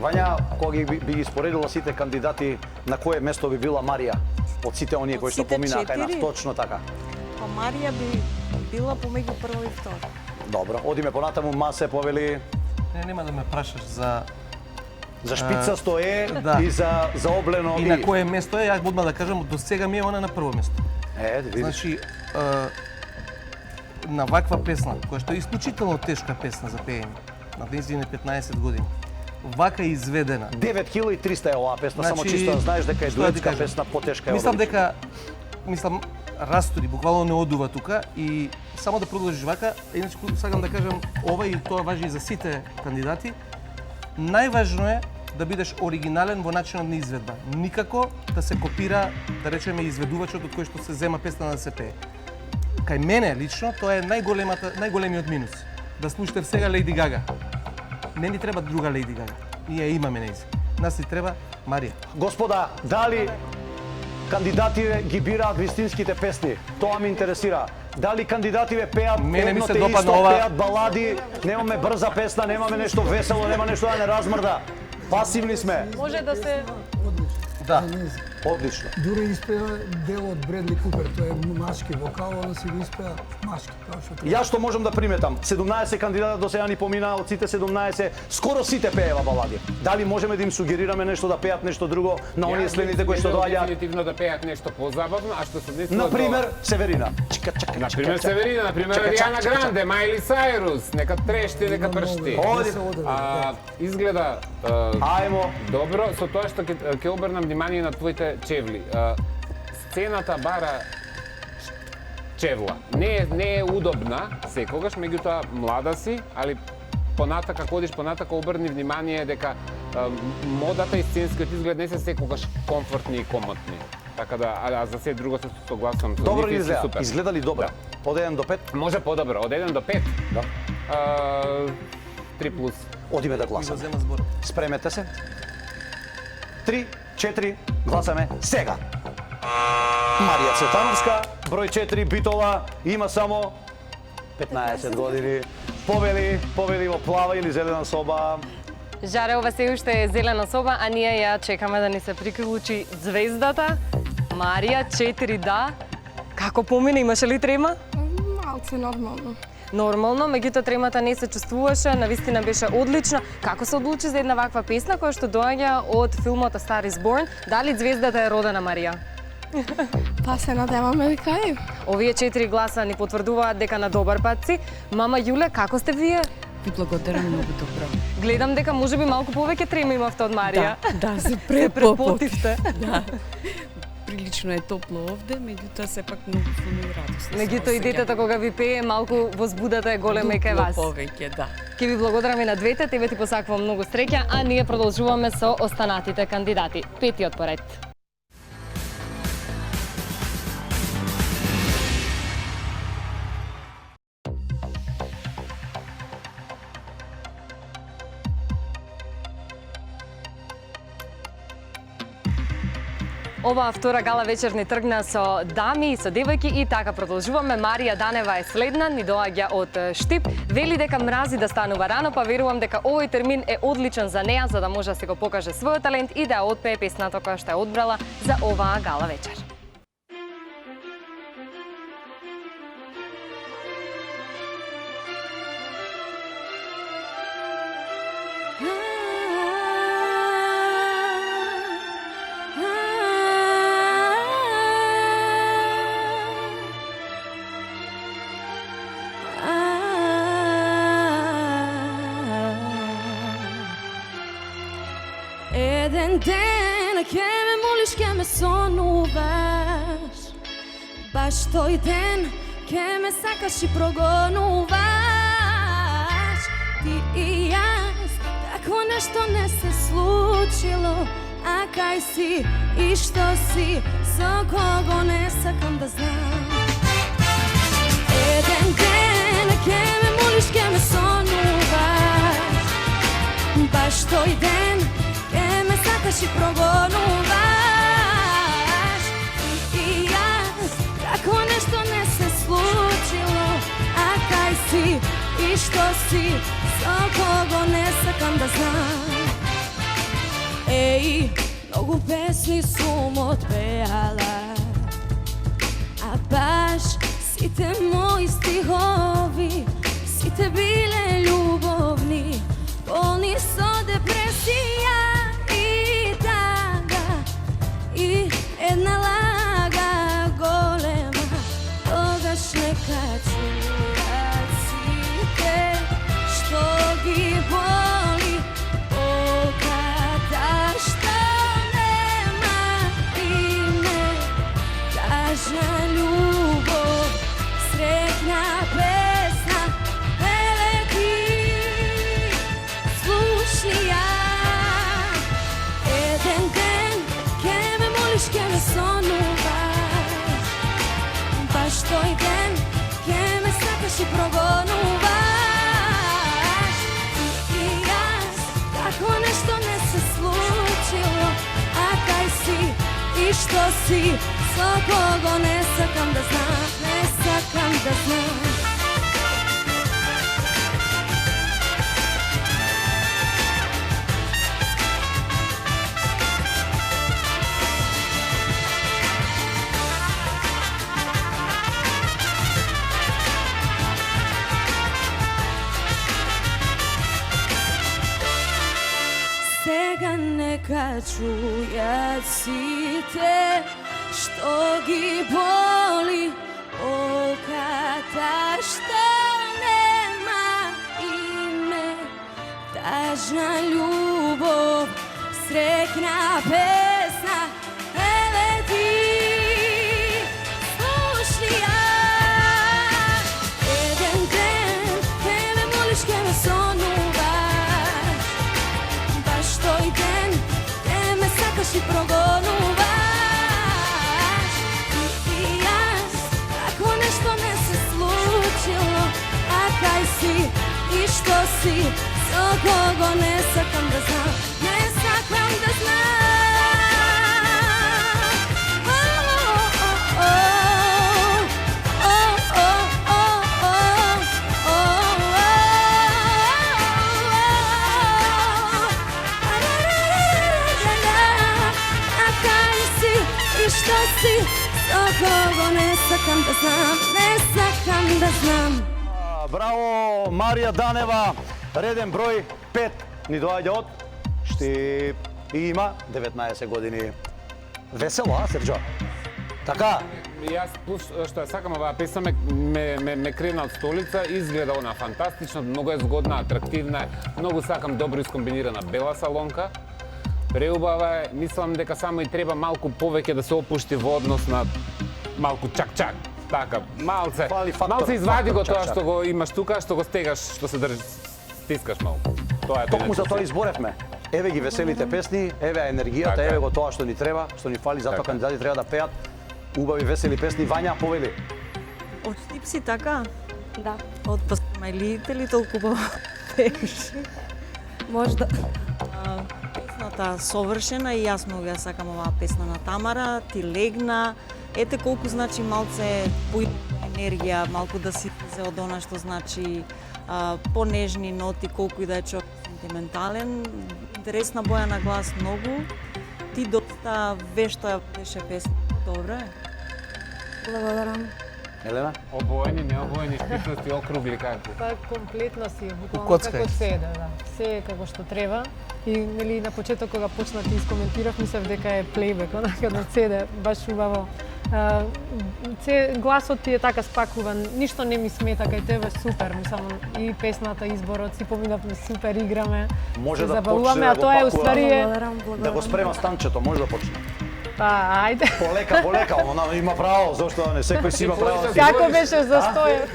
Speaker 1: Вања, кога би ги споредила сите кандидати, на кое место би била Марија? Од сите оние кои што поминаа кај нас, точно така.
Speaker 6: Па Марија би била помеѓу прво и второ.
Speaker 1: Добро, одиме понатаму, Масе повели
Speaker 2: Нема да ме прашаш за
Speaker 1: шпицасто е
Speaker 2: да.
Speaker 1: и за заоблено
Speaker 2: и на кое место е, ја одма да кажам, до сега ми е она на прво место.
Speaker 1: Да видиш.
Speaker 2: Значи, на ваква песна, која што е исклучително тешка песна за пеење, на нејзине 15 години, вака изведена.
Speaker 1: 9300 е оваа песна, само чисто да знаеш дека е дуетска песна, потешка е.
Speaker 2: Мислам, растори, буквално не одува тука и само да продолжиш вака, иначе сакам да кажам ова и тоа важи и за сите кандидати. Најважно е да бидеш оригинален во начинот на изведба. Никако да се копира, да речеме, изведувачот од кој што се зема песна да се пее. Кај мене лично тоа е најголемиот минус. Да слушате сега Леди Гага. Не ни треба друга Леди Гага. Ние имаме нејзи. Нас ни треба Марија.
Speaker 1: Господа, дали кандидативе ги бираат вистинските песни? Тоа ме интересира. Дали кандидативе пеат едно те исто, пеат балади, немаме брза песна, немаме нешто весело, нема нешто да не размрда. Пасивни сме.
Speaker 10: Може да се...
Speaker 2: Да.
Speaker 1: Одлично.
Speaker 7: Дури испеа дел од Бредли Купер, тоа е машки вокал, но си го испеа машки, како што треба.
Speaker 1: Јас што можам да приметам, 17 кандидата до сега ни помина, од сите 17, скоро сите пеева балади. Дали можеме да им сугерираме нешто да пеат нешто друго на оние следните кои што доаѓаат?
Speaker 5: Дефинитивно да пеат нешто позабавно, а што се однесува
Speaker 1: на пример Северина.
Speaker 5: Например Северина, например Ариана Гранде, Майли Сайрус, нека трешти, нека пршти. Изгледа добро, со тоа што ќе обрнам внимание на твоите чевли. Сцената бара чевла. Не е удобна секогаш, меѓутоа млада си, али понатака ходиш, понатака обрни внимание дека модата и сценскиот изглед не се секогаш комфортни и комотни. Така да, а за се друго се согласувам со
Speaker 1: добро
Speaker 5: нив,
Speaker 1: изгледа.
Speaker 5: супер.
Speaker 1: Изгледа ли добро? Од 1 до 5?
Speaker 5: Може подобро, од 1 до 5.
Speaker 1: Да.
Speaker 5: 3+.
Speaker 1: Одиме да гласаме. Спремете се. 3, 4, гласаме сега. Марија Цветановска, број 4, Битола, има само 15 години. Победи во плава или зелена соба.
Speaker 3: Жаре, ова се уште е зелена соба, а ние ја чекаме да ни се приклучи звездата. Марија, 4 да. Како помина, имаше ли трема?
Speaker 15: Малце нормално.
Speaker 3: Нормално, меѓутоа тремата не се чувствуваше, навистина беше одлична. Како се одлучи за една ваква песна која што доаѓа од филмот A Star is Born? Дали звездата е родена, Марија?
Speaker 15: Па се надеваме дека е.
Speaker 3: Овие 4 гласа ни потврдуваат дека на добар пат си. Мама Јуле, како сте вие?
Speaker 13: Ви благодарам многу добро.
Speaker 3: Гледам дека можеби малку повеќе трема имавте од Марија.
Speaker 13: Да, се
Speaker 3: препотивте.
Speaker 13: Да. Прилично е топло овде, меѓутоа сепак многу фино и радосно.
Speaker 3: Меѓутоа и детето кога ви пее, малку возбудата е голема и кај вас.
Speaker 13: Дупло повеќе, да.
Speaker 3: Ке ви благодарам и на двете, тебе ти посакувам многу среќа, а ние продолжуваме со останатите кандидати. Петиот поред. Оваа втора гала вечер ни тргна со дами и со девојки и така продолжуваме. Марија Данева е следна, ни доаѓа од Штип. Вели дека мрази да станува рано, па верувам дека овој термин е одличен за неа, за да може да се го покаже својот талент и да ја отпее песната која што ја одбрала за оваа гала вечер.
Speaker 9: Еден ден ке ме молиш, ке ме сонуваш. Баш тој ден ке ме сакаш и прогонуваш. Ти и јас, тако нешто не се случило. А кај си и што си, со кого не сакам да знам. Еден ден ке ме молиш, ке ме сонуваш. Баш тој ден сакаш и прогонуваш. И јас, како нешто не се случило. А кај си и што си, со кого не сакам да знам. Еј, многу песни сум отпеала, а баш сите мои стихови, сите биле љубовни, полни со депресија. И една лага голема, тогаш нека чујат сите што ги боли оката што нема име. Тажна љубов, среќна песна, еле ти слушни ја. Еден ден ке ме сонуваш. Баш тој ден ке ме сакаш и прогонуваш. И јас, како нешто не се случило. А кај си и што си, со кого не сакам да знам. Не сакам да знам. Сега нека чујат сите што ги боли оката што нема име. Тажна љубов, среќна песна, еле ти слушни ја. Еден ден ке ме молиш, ке ме сонуваш. Баш тој ден ке ме сакаш и прогонуваш. И јас, како нешто не се случило. А кај си и што си, со кого не сакам да знам. Не сакам да знам. Што си, со кого не сакам да знам, не сакам да знам.
Speaker 1: Браво, Марија Данева, реден број 5 ни доаѓа од Штип и има 19 години. Весело, а, Серџо? Така?
Speaker 5: Јас плюс што ја сакам оваа песна ме крена од столица, изгледа она фантастично, многу е згодна, атрактивна, многу сакам добро искомбинирана бела салонка. Преубава е, мислам дека само и треба малку повеќе да се опушти во однос на малку чак-чак. Така, малце извади го тоа што го имаш тука, што го стегаш, што се стискаш малку. Тоа е
Speaker 1: токму за тоа изборевме. Еве ги веселите песни, еве енергијата, еве го тоа што ни треба, што ни фали, затоа кандидати треба да пеат убави весели песни. Вања, повели.
Speaker 6: Од Штип си така?
Speaker 12: Да.
Speaker 6: Од Пасмајлиите ли толку пееш? Можда песната совршена и јас многу ја сакам оваа песна на Тамара, Ти легна. Ете колку значи малце енергија, малку да си се од она што значи понежни ноти, колку и да е човек сентиментален. Интересна боја на глас многу. Ти доста вешто ја беше песна. Добро е.
Speaker 12: Благодарам.
Speaker 1: Елена?
Speaker 5: Обоени, необоени, спитности, округли како?
Speaker 10: Па комплетно си, буквално
Speaker 2: коцка
Speaker 10: како
Speaker 2: е.
Speaker 10: се, да. Се е како што треба. И нели на почеток кога почна ти искоментирав, мислев дека е плейбек, онака на CD, баш убаво. Гласот ти е така спакуван, ништо не ми смета кај тебе, супер, мислам и песната, изборот, си поминавме супер, играме.
Speaker 1: Може
Speaker 10: се
Speaker 1: да
Speaker 10: забавуваме,
Speaker 1: почне
Speaker 10: а
Speaker 1: да го
Speaker 10: тоа е
Speaker 1: пакува.
Speaker 10: уствари е...
Speaker 1: Да го спрема станчето, може да почне.
Speaker 10: Па, ајде.
Speaker 1: Полека, она има право, зашто не секој си има право. да си-
Speaker 10: Како беше застојен?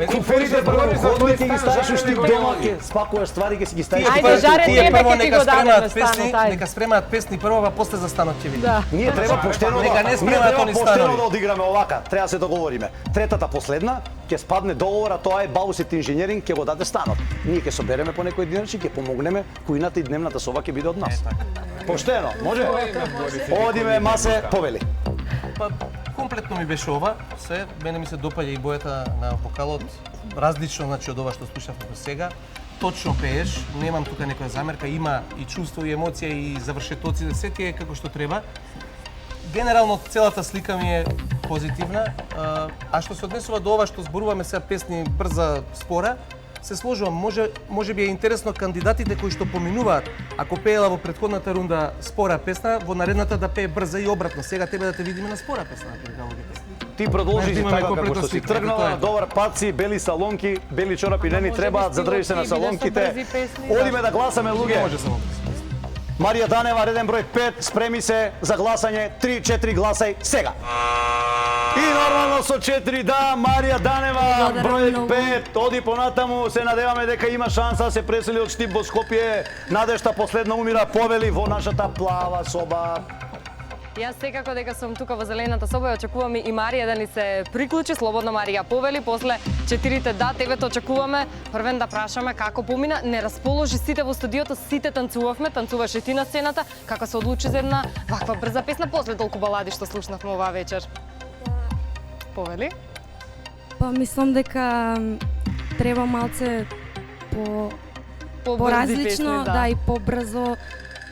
Speaker 1: Куферите прво ходите ги ставиш уште дома, ќе спакуваш ствари, ќе си ги ставиш.
Speaker 10: Ајде, жаре тебе
Speaker 2: прво
Speaker 10: ќе ти
Speaker 2: нека
Speaker 10: го дадеме
Speaker 2: спремаат
Speaker 10: станот,
Speaker 2: песни,
Speaker 10: ајде.
Speaker 2: нека спремаат песни прво, а после за станот ќе види.
Speaker 10: Да.
Speaker 1: Ние треба поштено
Speaker 2: Нека не
Speaker 1: ние
Speaker 2: спремаат
Speaker 1: треба
Speaker 2: они
Speaker 1: поштено
Speaker 2: станови.
Speaker 1: да одиграме овака. Треба да се договориме. Третата последна ќе спадне договора, тоа е Баусет инженеринг ќе го даде станот. Ние ќе собереме по некој динарчи, ќе помогнеме, кујната и дневната соба ќе биде од нас. Поштено, може? Одиме масе, повели.
Speaker 2: Па, комплетно ми беше ова, се, мене ми се допаѓа и бојата на вокалот, различно значи од ова што слушавме до сега. Точно пееш, немам тука некоја замерка, има и чувство и емоција и завршетоци, се ти е како што треба. Генерално целата слика ми е позитивна, а што се однесува до ова што зборуваме сега песни брза, спора, се сложувам, може би е интересно кандидатите кои што поминуваат, ако пеела во претходната рунда спора песна, во наредната да пее брза и обратно. Сега тебе да те видиме на спора песна, например.
Speaker 1: Ти продолжи
Speaker 2: Знаеш, имаме
Speaker 1: така како
Speaker 2: комплетна
Speaker 1: што си
Speaker 2: слика, тоа
Speaker 1: тргнала,
Speaker 2: е.
Speaker 1: добар пат си, бели салонки, бели чорапи не ни требаат, задржи се на салонките. Одиме да гласаме,
Speaker 2: Не
Speaker 1: луѓе.
Speaker 2: може само
Speaker 1: Марија Данева, реден број 5, спреми се за гласање, 3-4 гласај сега. И нормално со 4 да, Марија Данева, број 5, оди понатаму, се надеваме дека има шанса да се пресели од Штип во Скопје. Надежта последно умира, повели во нашата плава соба.
Speaker 3: Јас секако дека сум тука во зелената соба и очекувам и Марија да ни се приклучи. Слободно Марија повели, после 4 да, тебе те очекуваме. Првен да прашаме како помина. Не расположи сите во студиото, сите танцувавме, танцуваше ти на сцената. Како се одлучи за една ваква брза песна после толку балади што слушнавме оваа вечер? Повели?
Speaker 12: Па мислам дека треба малце поразлично, да, и побрзо,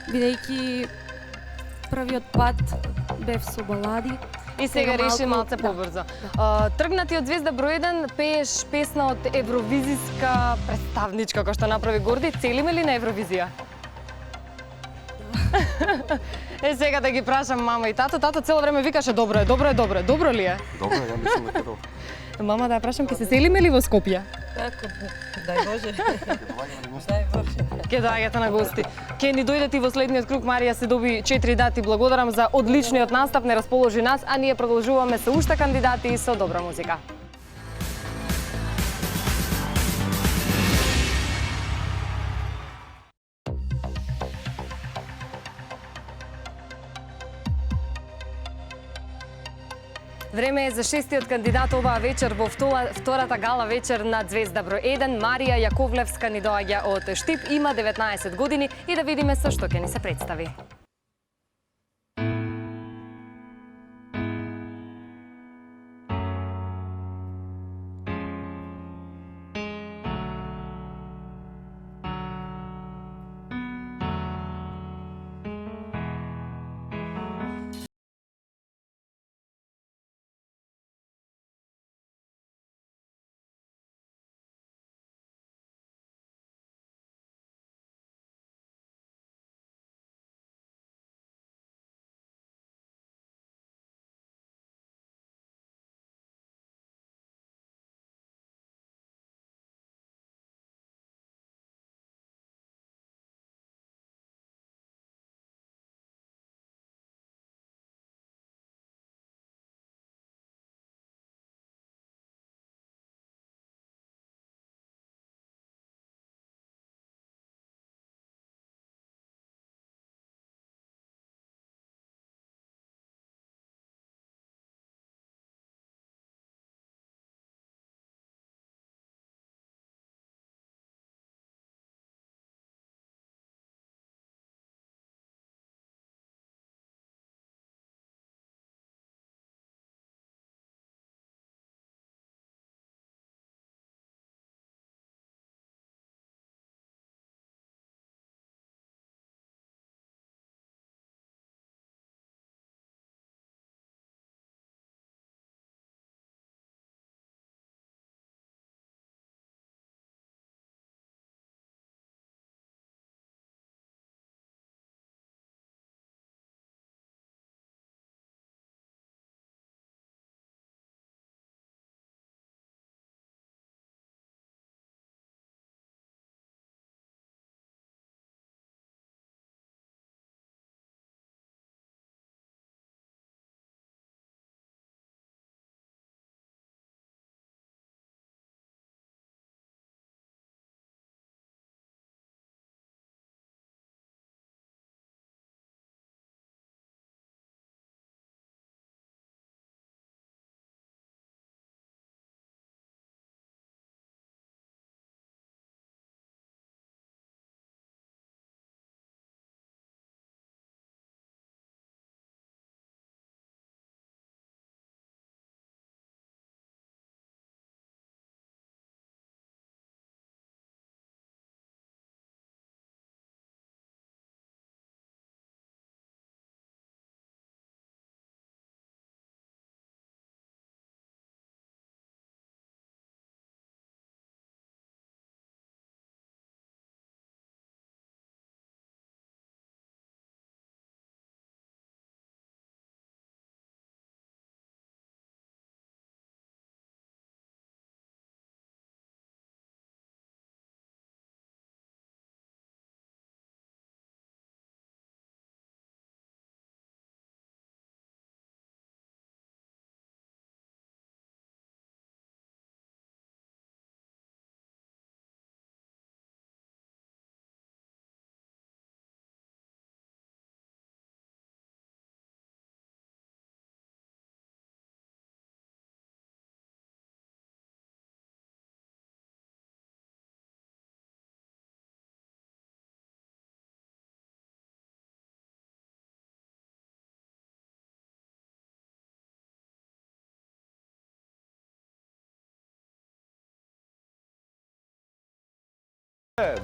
Speaker 12: бидејќи првиот пат бев со балади.
Speaker 3: И сега реши малце
Speaker 12: да.
Speaker 3: побрзо. Тргнати од Звезда број 1, пееш песна од евровизиска представничка која што направи Горди. Целиме ли на Евровизија? Сега да ги прашам мама и тато. Тато цело време викаше добро е, добро е, добро е. Добро ли е?
Speaker 16: Добро, ја мислам дека добро.
Speaker 3: Мама, да ја прашам, ќе се селиме ли во Скопје?
Speaker 6: Како, дај Боже. Дај Боже.
Speaker 3: Ке доаѓате на гости. Ке ни дојдете и во следниот круг. Марија се доби 4 дати. Благодарам за одличниот настап, не расположи нас, а ние продолжуваме со уште кандидати и со добра музика. Време е за шестиот кандидат оваа вечер во втората гала вечер на Звезда број 1. Марија Јаковлевска ни доаѓа од Штип, има 19 години и да видиме со што ќе ни се представи.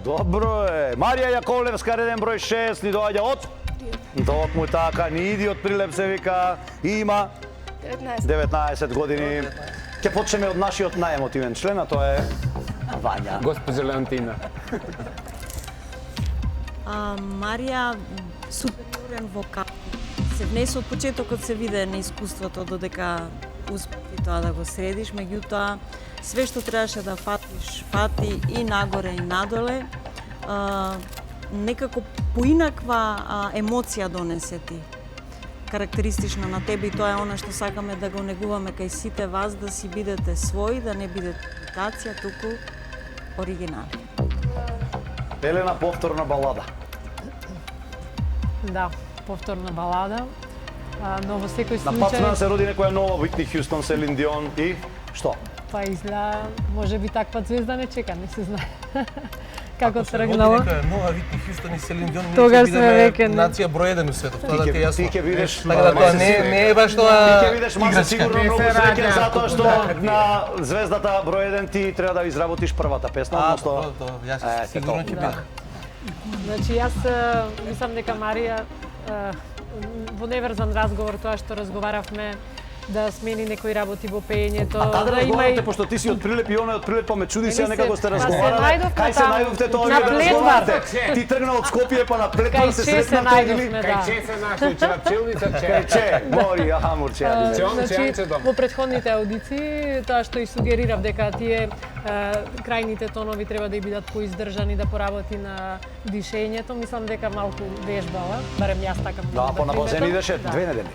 Speaker 1: Добро е. Марија Јаковлевска, реден број 6, ни доаѓа од... Токму така, ни иди од Прилеп се вика, и има 19 години. Ќе почнеме од нашиот најемотивен член, а тоа е Вања.
Speaker 5: Госпожа Леонтина.
Speaker 6: Марија, суперен вокал. Се внесе од почетокот, се виде на искуството додека успети тоа да го средиш, меѓутоа све што требаше да фатиш, фати и нагоре и надоле. Некако поинаква емоција донесе ти. Карактеристично на тебе, и тоа е она што сакаме да го негуваме кај сите вас, да си бидете своји, да не бидете имитација, туку оригинали.
Speaker 1: Елена, повторна балада.
Speaker 10: Да, повторна балада. Но во секој
Speaker 1: На
Speaker 10: случај...
Speaker 1: патна се роди некоја нова Уитни Хјустон, Селин Дион и што?
Speaker 10: Па изгледа, може би таква звезда не чека, не се знае. Како
Speaker 2: Ако се роди
Speaker 10: тргнало.
Speaker 2: некоја нова Витни Хјустон и Селин Дион, ние
Speaker 10: Тогаш
Speaker 2: ќе
Speaker 10: сме
Speaker 2: бидеме
Speaker 10: веќе, не.
Speaker 2: нација број 1 у светот. Тоа да ти е јасно.
Speaker 1: Ти ќе видиш,
Speaker 2: Така да тоа не е баш тоа.
Speaker 1: Ти ќе видиш Масе
Speaker 2: играчка.
Speaker 1: сигурно многу среќен затоа што на звездата број 1 ти треба да изработиш првата песна, односно.
Speaker 2: Јас сигурно ќе бидам.
Speaker 10: Значи, јас мислам дека Марија во неврзан разговор, тоа што разговаравме, да смени некои работи во пеењето.
Speaker 1: А каде
Speaker 10: да има
Speaker 1: разговарате,
Speaker 10: и...
Speaker 1: пошто ти си од Прилеп и она од Прилеп, па ме чуди
Speaker 10: Еми
Speaker 1: се
Speaker 10: се,
Speaker 1: некако сте
Speaker 10: па се
Speaker 1: разговарале.
Speaker 10: најдовме
Speaker 1: Кај се
Speaker 10: таму,
Speaker 1: најдовте тоа
Speaker 10: на
Speaker 1: вие да
Speaker 10: Плетвар.
Speaker 1: разговарате? Ти тргна од Скопје па на Плетвар
Speaker 10: Кај
Speaker 1: се
Speaker 10: Че се
Speaker 1: сретнавте или?
Speaker 10: најдовме,
Speaker 5: Кај
Speaker 10: да.
Speaker 5: Че се нашли, че на пчелница Че.
Speaker 1: Кај Че, мори, аха, мурче.
Speaker 10: Значи, во претходните аудиции, тоа што и сугерирав дека тие крајните тонови треба да бидат поиздржани, да поработи на дишењето, мислам дека малку вежбала, барем јас така
Speaker 1: Да,
Speaker 10: можам
Speaker 1: па на базен
Speaker 10: приметам.
Speaker 1: идеше
Speaker 10: Да.
Speaker 1: 2 недели.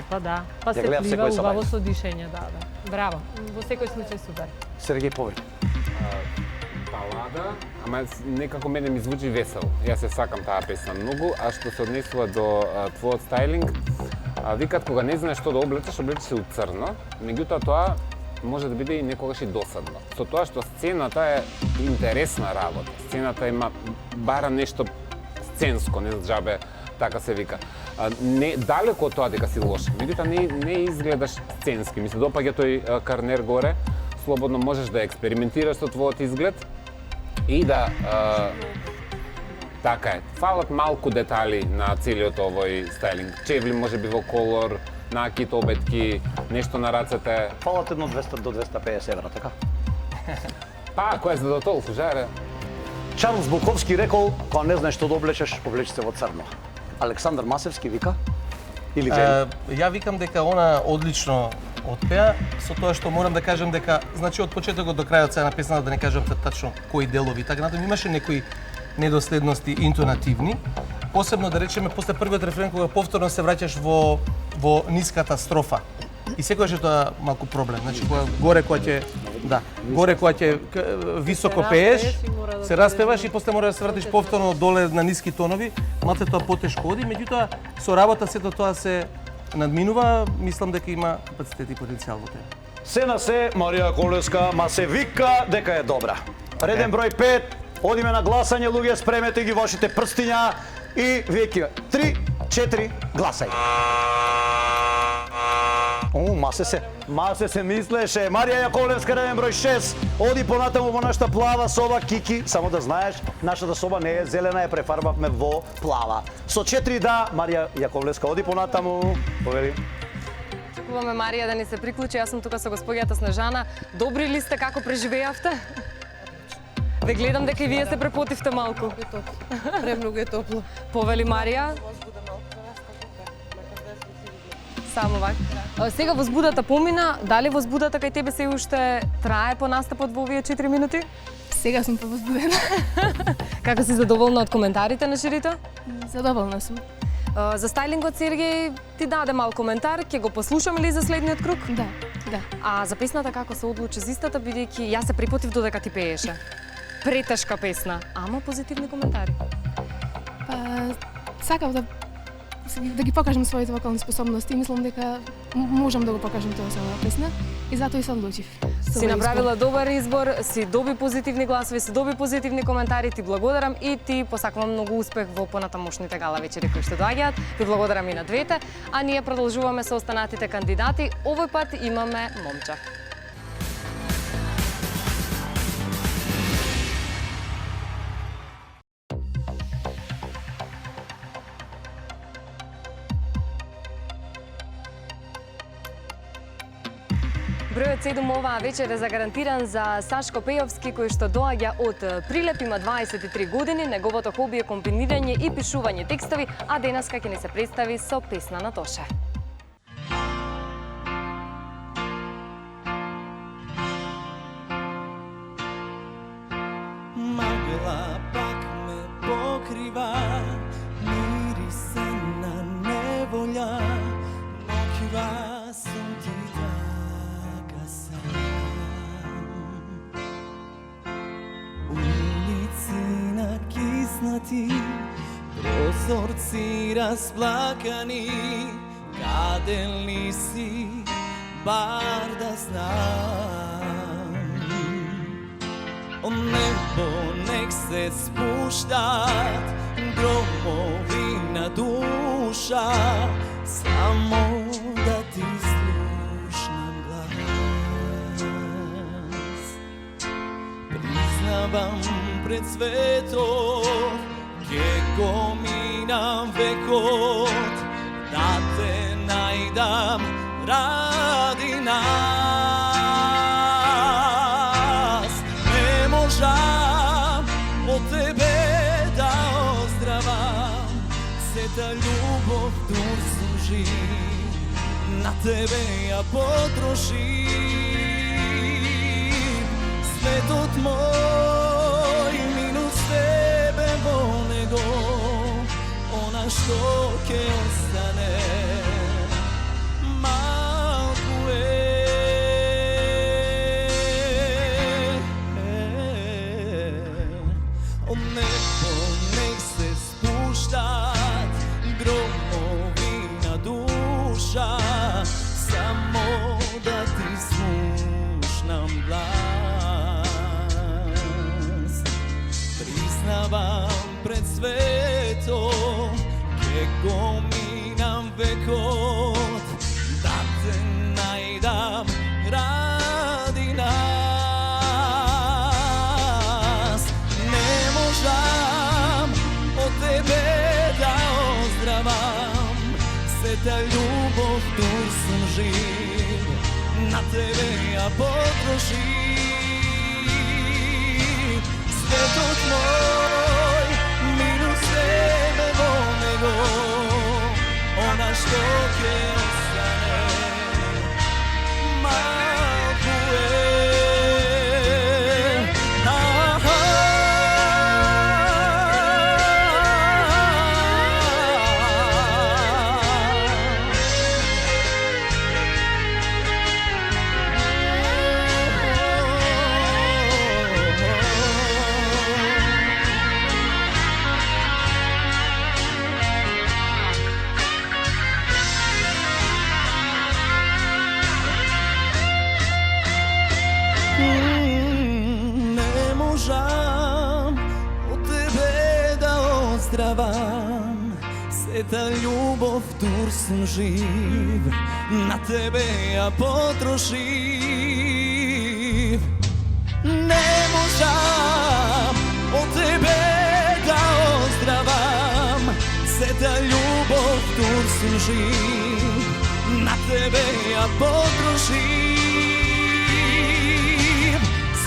Speaker 10: Па да, па
Speaker 1: Ја
Speaker 10: се
Speaker 1: гледав
Speaker 10: плива
Speaker 1: секој
Speaker 10: убаво
Speaker 1: сабајле.
Speaker 10: со дишење, да. Браво, во секој случај супер.
Speaker 1: Сергеј повели.
Speaker 5: Балада, ама некако мене ми звучи весел. Јас се сакам таа песна многу, а што се однесува до твојот стајлинг, викат кога не знаеш што да облечеш, облечеш се у црно, меѓутоа тоа може да биде и некогаш и досадно. Со тоа што сцената е интересна работа. Сцената има бара нешто сценско, не джабе така се вика. Не далеко од тоа дека си лош, меѓутоа не изгледаш сценски. Ми се допаѓа тој карнер горе, слободно можеш да експериментираш со твојот изглед и да така е. Фалат малку детали на целиот овој стајлинг. Чевли може би во колор, накид, обетки, нешто на рацете.
Speaker 1: Фалат едно 200 до 250 евра, така?
Speaker 5: Па, кој е за да толку, жаре?
Speaker 1: Чарлс Буковски рекол, кога не знаеш што да облечеш, облечи се во црно. Александар Масевски вика? Или вели?
Speaker 2: Ја викам дека она одлично отпеа, со тоа што морам да кажам дека, значи од почетокот до крајот сега на песната, да не кажам тачно кои делови, така натаму имаше некои недоследности интонативни. Посебно да речеме после првиот рефрен кога повторно се враќаш во ниската строфа. И секогаш е тоа малку проблем. Значи кога горе ќе високо пееш, се распеваш и после мора да се вратиш повторно доле на ниски тонови, малце тоа потешко оди, меѓутоа со работа сето тоа се надминува, мислам дека има капацитет и потенцијал во тоа.
Speaker 1: Се на се, Марија Јаковлевска, ма се вика дека е добра. Реден број 5, одиме на гласање, луѓе, спремете ги вашите прстиња и веќе 3, 4, гласај. Масе се мислеше. Марија Јаковлевска, реден број 6, оди понатаму во нашата плава соба, Кики, само да знаеш, нашата соба не е зелена, ја префарбавме во плава. Со 4 да, Марија Јаковлевска, оди понатаму, повели.
Speaker 3: Очекуваме Марија да ни се приклучи, јас сум тука со господјата Снежана. Добри ли сте, како преживеавте? Ве гледам дека и вие се препотивте малку.
Speaker 16: Премногу е топло.
Speaker 3: Повели Марија. Само вак. Сега возбудата помина, дали возбудата кај тебе се уште трае по настапот во овие 4 минути?
Speaker 15: Сега сум повозбудена.
Speaker 3: Како си задоволна од коментарите на жирито?
Speaker 15: Задоволна сум.
Speaker 3: За стајлингот Сергеј ти даде мал коментар, ќе го послушаме ли за следниот круг?
Speaker 15: Да.
Speaker 3: А за песната како се одлучи за истата, бидејќи јас се припотив додека ти пееше. Претешка песна, ама позитивни коментари.
Speaker 15: Па, сакав да ги покажам своите вокални способности и мислам дека можам да го покажам тоа со оваа песна и затоа и се одлучив.
Speaker 3: Си направила добар избор, си доби позитивни гласови, си доби позитивни коментари, ти благодарам и ти посакувам многу успех во понатамошните гала вечери кои што доаѓаат. Ви благодарам и на двете, а ние продолжуваме со останатите кандидати. Овој пат имаме момче. Бројот 7 оваа вечер е загарантиран за Сашко Пејовски, кој што доаѓа од Прилеп, има 23 години, неговото хоби е комбинирање и пишување текстови, а денеска ќе ни се представи со песна на Тоше.
Speaker 17: Магла пак ме покрива, мирисе на неволја, ноќва сум ти така сам. Улици накиснати, прозорци расплакани, каде ли си, бар да знам. Од небо нек се спуштат громови на душа, само да ти слушнам глас. Признавам пред светот, ке го минам векот, да те најдам ради нас. Не можам од тебе да оздравам, сета љубов дур служи, на тебе ја потрошим. Светот мој минус тебе во него, она што ќе остане малку е. Од небо нек се спуштат громови на душа, само да ти слушнам глас. Признавам пред светот, ке го минам векот, да те најдам ради нас. Не можам од тебе да оздравам, сета љубов дур сум жив, на тебе ја потрошим. Светот мој минус тебе во него, она што ќе остане малку е. Не можам од тебе да оздравам, сета љубов дур сум жив, на тебе ја потрошив. Не можам од тебе да оздравам, сета љубов дур сум жив, на тебе ја потрошив.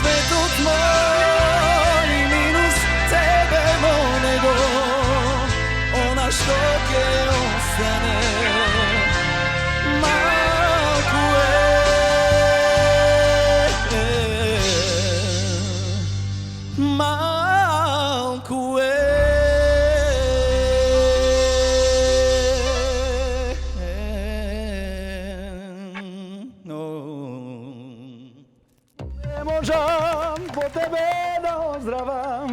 Speaker 17: Светот мој минус тебе во него, она што ќе остане малку е. Малку е.
Speaker 1: Не можам по тебе да оздравам.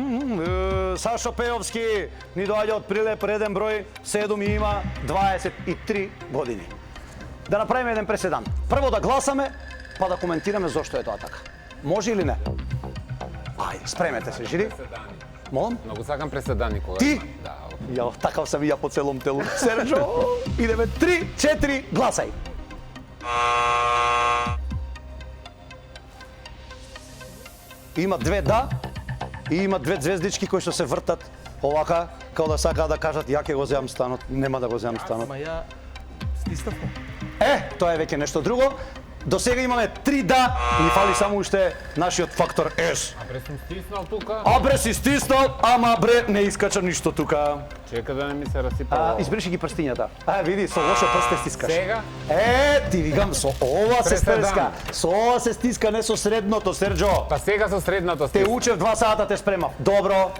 Speaker 1: Сашо Пејовски ни доаѓа од Прилеп, реден број 7 и има 23 години. Да направиме еден преседан. Прво да гласаме, па да коментираме зошто е тоа така. Може или не? Ајде, спремете се, жири. Молам?
Speaker 5: Многу сакам преседани кога.
Speaker 1: Ти?
Speaker 5: Да.
Speaker 1: Ја, такав сам и ја по целом телу. Серджо, идеме 3-4, гласај. Има две да и има две звездички кои што се вртат овака, као да сакаат да кажат ја ќе го земам станот, нема да го земам станот.
Speaker 2: Ама ја стиснавме.
Speaker 1: Тоа е веќе нешто друго. До сега имаме 3 да, ни фали само уште нашиот фактор С.
Speaker 5: Абре сум стиснал тука.
Speaker 1: Абре си стиснал, ама бре не искача ништо тука.
Speaker 5: Чека да не ми се расипа.
Speaker 1: Избриши ги прстињата. Види, со лошо прсте стискаш.
Speaker 5: Сега?
Speaker 1: Ти вигам, со ова се стиска. Со ова се стиска, не со средното, Серджо.
Speaker 5: Па сега со средното
Speaker 1: Те
Speaker 5: стиска.
Speaker 1: учев 2 сата, те спремав. Добро.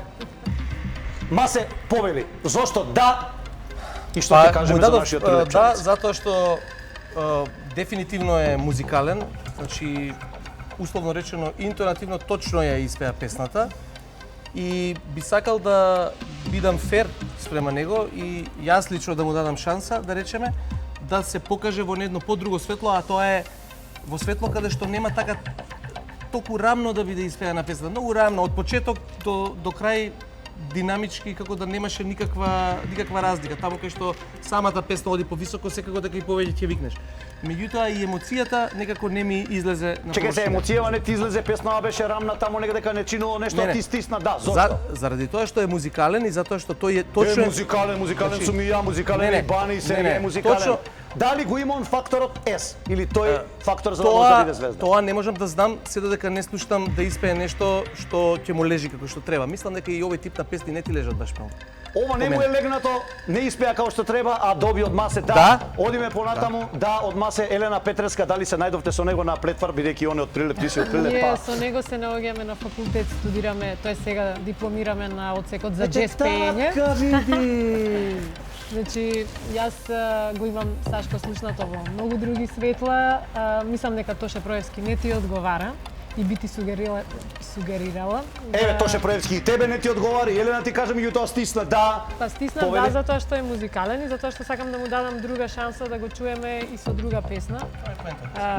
Speaker 1: Масе, повели, зошто да и што ќе кажеме за нашиот
Speaker 2: да,
Speaker 1: прилепчанец?
Speaker 2: затоа што дефинитивно е музикален, значи условно речено интонативно точно ја испеа песната и би сакал да бидам фер спрема него и јас лично да му дадам шанса, да речеме, да се покаже во едно подруго светло, а тоа е во светло каде што нема така толку рамно да биде испеана песната, многу рамно од почеток до крај динамички, како да немаше никаква разлика. Таму кај што самата песна оди повисоко, секако дека и повеќе ќе викнеш. Меѓутоа и емоцијата некако не ми излезе на
Speaker 1: Чекај се,
Speaker 2: површина.
Speaker 1: емоцијава не ти излезе, песнава беше рамна, таму некаде дека не чинило нешто, а ти стисна да. Зошто?
Speaker 2: Заради тоа што е музикален и затоа што тој е точно...
Speaker 1: Музикален сум и ја, музикален
Speaker 2: Не,
Speaker 1: и Бани,
Speaker 2: не,
Speaker 1: Сергеј
Speaker 2: не,
Speaker 1: е музикален.
Speaker 2: точно-
Speaker 1: Дали го има он факторот С или тој фактор за да може да биде звезда?
Speaker 2: Тоа не можам да знам, се додека не слушам да испее нешто што ќе му лежи како што треба. Мислам дека и овој тип на песни не ти лежат баш многу.
Speaker 1: Ова не му е легнато, не испеа како што треба, а доби од масе
Speaker 2: Да.
Speaker 1: Одиме понатаму, да, од масе Елена Петреска, дали се најдовте со него на плетвар, бидејќи он е од Прилеп, ти си од Прилеп,
Speaker 10: Ние
Speaker 1: па.
Speaker 10: со него се наоѓаме на факултет, студираме, тој сега дипломираме на одсекот за джез пеење.
Speaker 1: Така види.
Speaker 10: Значи, јас го имам Сашко слушнато во многу други светла. Мислам дека Тоше Проевски не ти одговара и би ти сугерирала.
Speaker 1: Еве, Тоше Проевски и тебе не ти одговари, Елена ти кажа меѓутоа стисна да.
Speaker 10: Па стиснам
Speaker 1: Повели.
Speaker 10: да затоа што е музикален и затоа што сакам да му дадам друга шанса да го чуеме и со друга песна.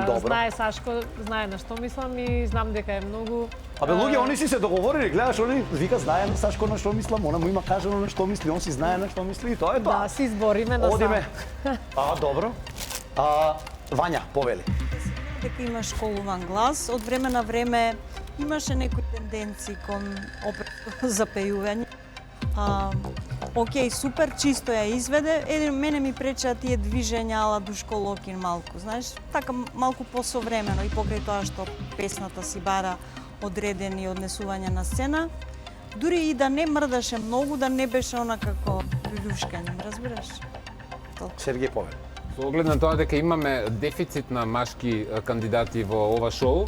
Speaker 1: Добро.
Speaker 10: Знае Сашко, знае на што мислам и знам дека е многу...
Speaker 1: Абе, луѓе, они си се договорили, гледаш, они вика, знае на Сашко на што мислам, она му има кажано на што мисли, он си знае на што мисли и тоа е тоа.
Speaker 10: Да, си избориме на
Speaker 1: Одиме. Добро. Вања, повели.
Speaker 6: Дека има школуван глас, од време на време имаше некои тенденции кон оперето за пејување. Океј, супер, чисто ја изведе. Мене ми пречеа тие движења ала Душко Локин малку, знаеш, така малку посовремено и покрај тоа што песната си бара одредени однесувања на сцена. Дури и да не мрдаше многу, да не беше она како плюшкање, разбираш?
Speaker 1: Сергеј, повели.
Speaker 5: Со оглед на тоа дека имаме дефицит на машки кандидати во ова шоу,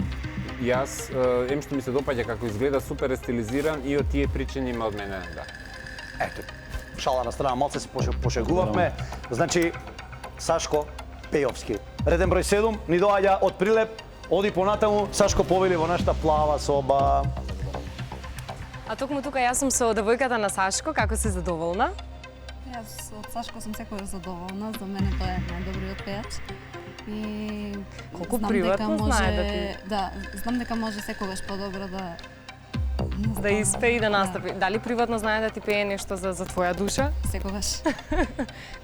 Speaker 5: јас, ем што ми се допаѓа како изгледа, супер е стилизиран и од тие причини има од мене, да.
Speaker 1: Ето, шала на страна, малце се пошегувавме. Значи, Сашко Пејовски. Реден број 7 ни доаѓа од Прилеп, оди понатаму, Сашко повели во нашата плава соба.
Speaker 3: А токму тука јас сум со девојката на Сашко, како си задоволна?
Speaker 4: Јас од Сашко сум секогаш задоволна, за мене тој е најдобриот пејач. И
Speaker 3: Колку
Speaker 4: знам
Speaker 3: приватно
Speaker 4: дека
Speaker 3: знае да
Speaker 4: може,
Speaker 3: ти-
Speaker 4: да, знам дека може секогаш подобро да
Speaker 3: Да испее и да настапи. Дали приватно знае да ти пее нешто за твоја душа?
Speaker 4: Секогаш.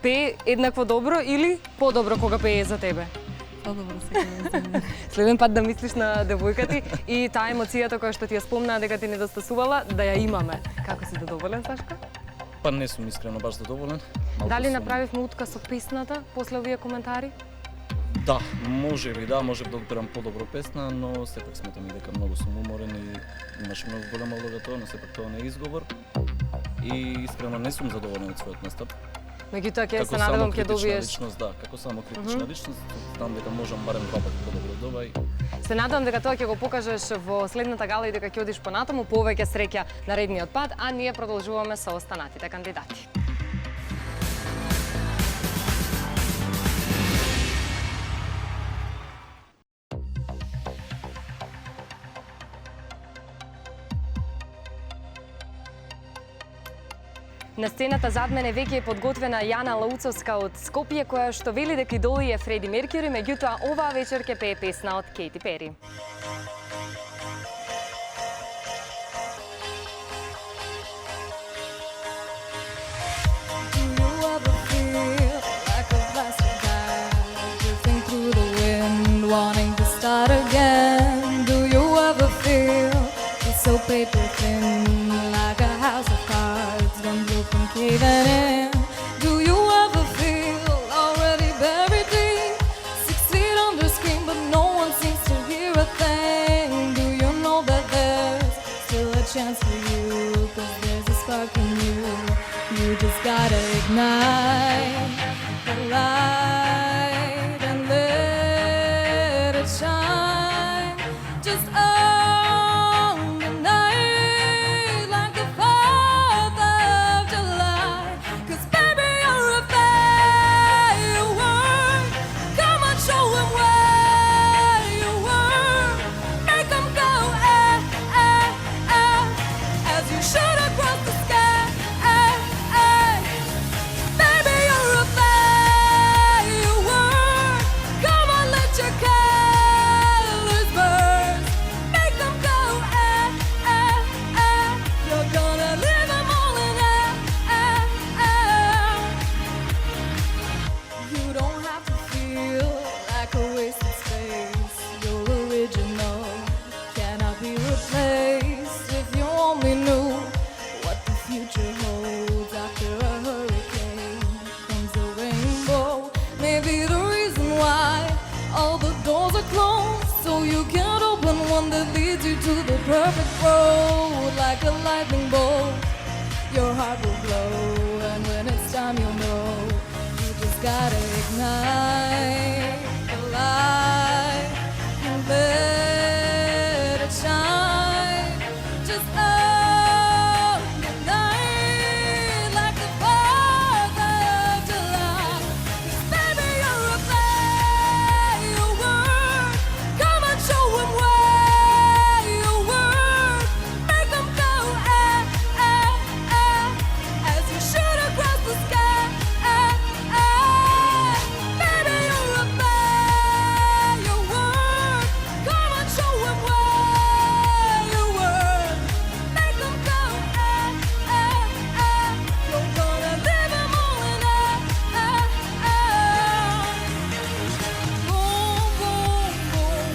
Speaker 3: Пее еднакво добро или подобро кога пее за тебе?
Speaker 4: Подобро секогаш за мене.
Speaker 3: Следен пат да мислиш на девојка ти и таа емоцијата која што ти ја спомнаа дека ти недостасувала, да ја имаме. Како си задоволен, Сашко?
Speaker 18: Па не сум искрено баш задоволен. Малку
Speaker 3: Дали
Speaker 18: сум-
Speaker 3: направивме утка со песната после овие коментари?
Speaker 18: Да, можеби да одберам подобро песна, но сепак сметам и дека многу сум уморен и имаше многу голема улога тоа, но сепак тоа не е изговор. И искрено не сум задоволен од својот настап.
Speaker 3: Меѓутоа ќе
Speaker 18: Како
Speaker 3: се надевам ќе
Speaker 18: самокритична
Speaker 3: добиеш.
Speaker 18: личност, да, како самокритична
Speaker 3: Мгм.
Speaker 18: личност, знам дека можам барем 2 пати подобро од ова и
Speaker 3: Се надевам дека тоа ќе го покажеш во следната гала и дека ќе одиш понатаму, повеќе среќа наредниот пат, а ние продолжуваме со останатите кандидати. На сцената зад мене веќе е подготвена Јана Лауцовска од Скопје, која што вели дека идоли е Фреди Меркјури, меѓутоа оваа вечер ќе пее песна од Кейти Пери.
Speaker 9: Do you ever feel like a plastic bag drifting through the wind, wanting to start again? Do you ever feel it's so paper thin, like a house of cards, one blow from caving in? Do you ever feel already buried deep, 6 feet under screen, but no sparking you. You just gotta ignite the light and let it shine. Just on the night like the 4th of July. 'Cause baby, you're a firework. Come on, show 'em where you were. Make 'em go, as you shoot across the sky. Baby, you're a firework. Come on, let your colors burn. Make 'em go, you're gonna leave 'em all in You don't have to feel like a wasted space. You're original, cannot be replaced. If you only knew what the future holds after a hurricane comes a rainbow. Maybe the reason why all the doors are closed, so you can't open one that leads you to the perfect road. Like a lightning bolt, your heart will glow, and when it's time you'll know. You just gotta ignite the light and let it shine. Just on the night like the 4th of July. 'Cause baby, you're a firework. Come on, show 'em where you were. Make 'em go, as you shoot across the sky. Baby, you're a firework. Come on, show 'em where you were. Make 'em go, you're gonna leave 'em all in Boom, boom, boom.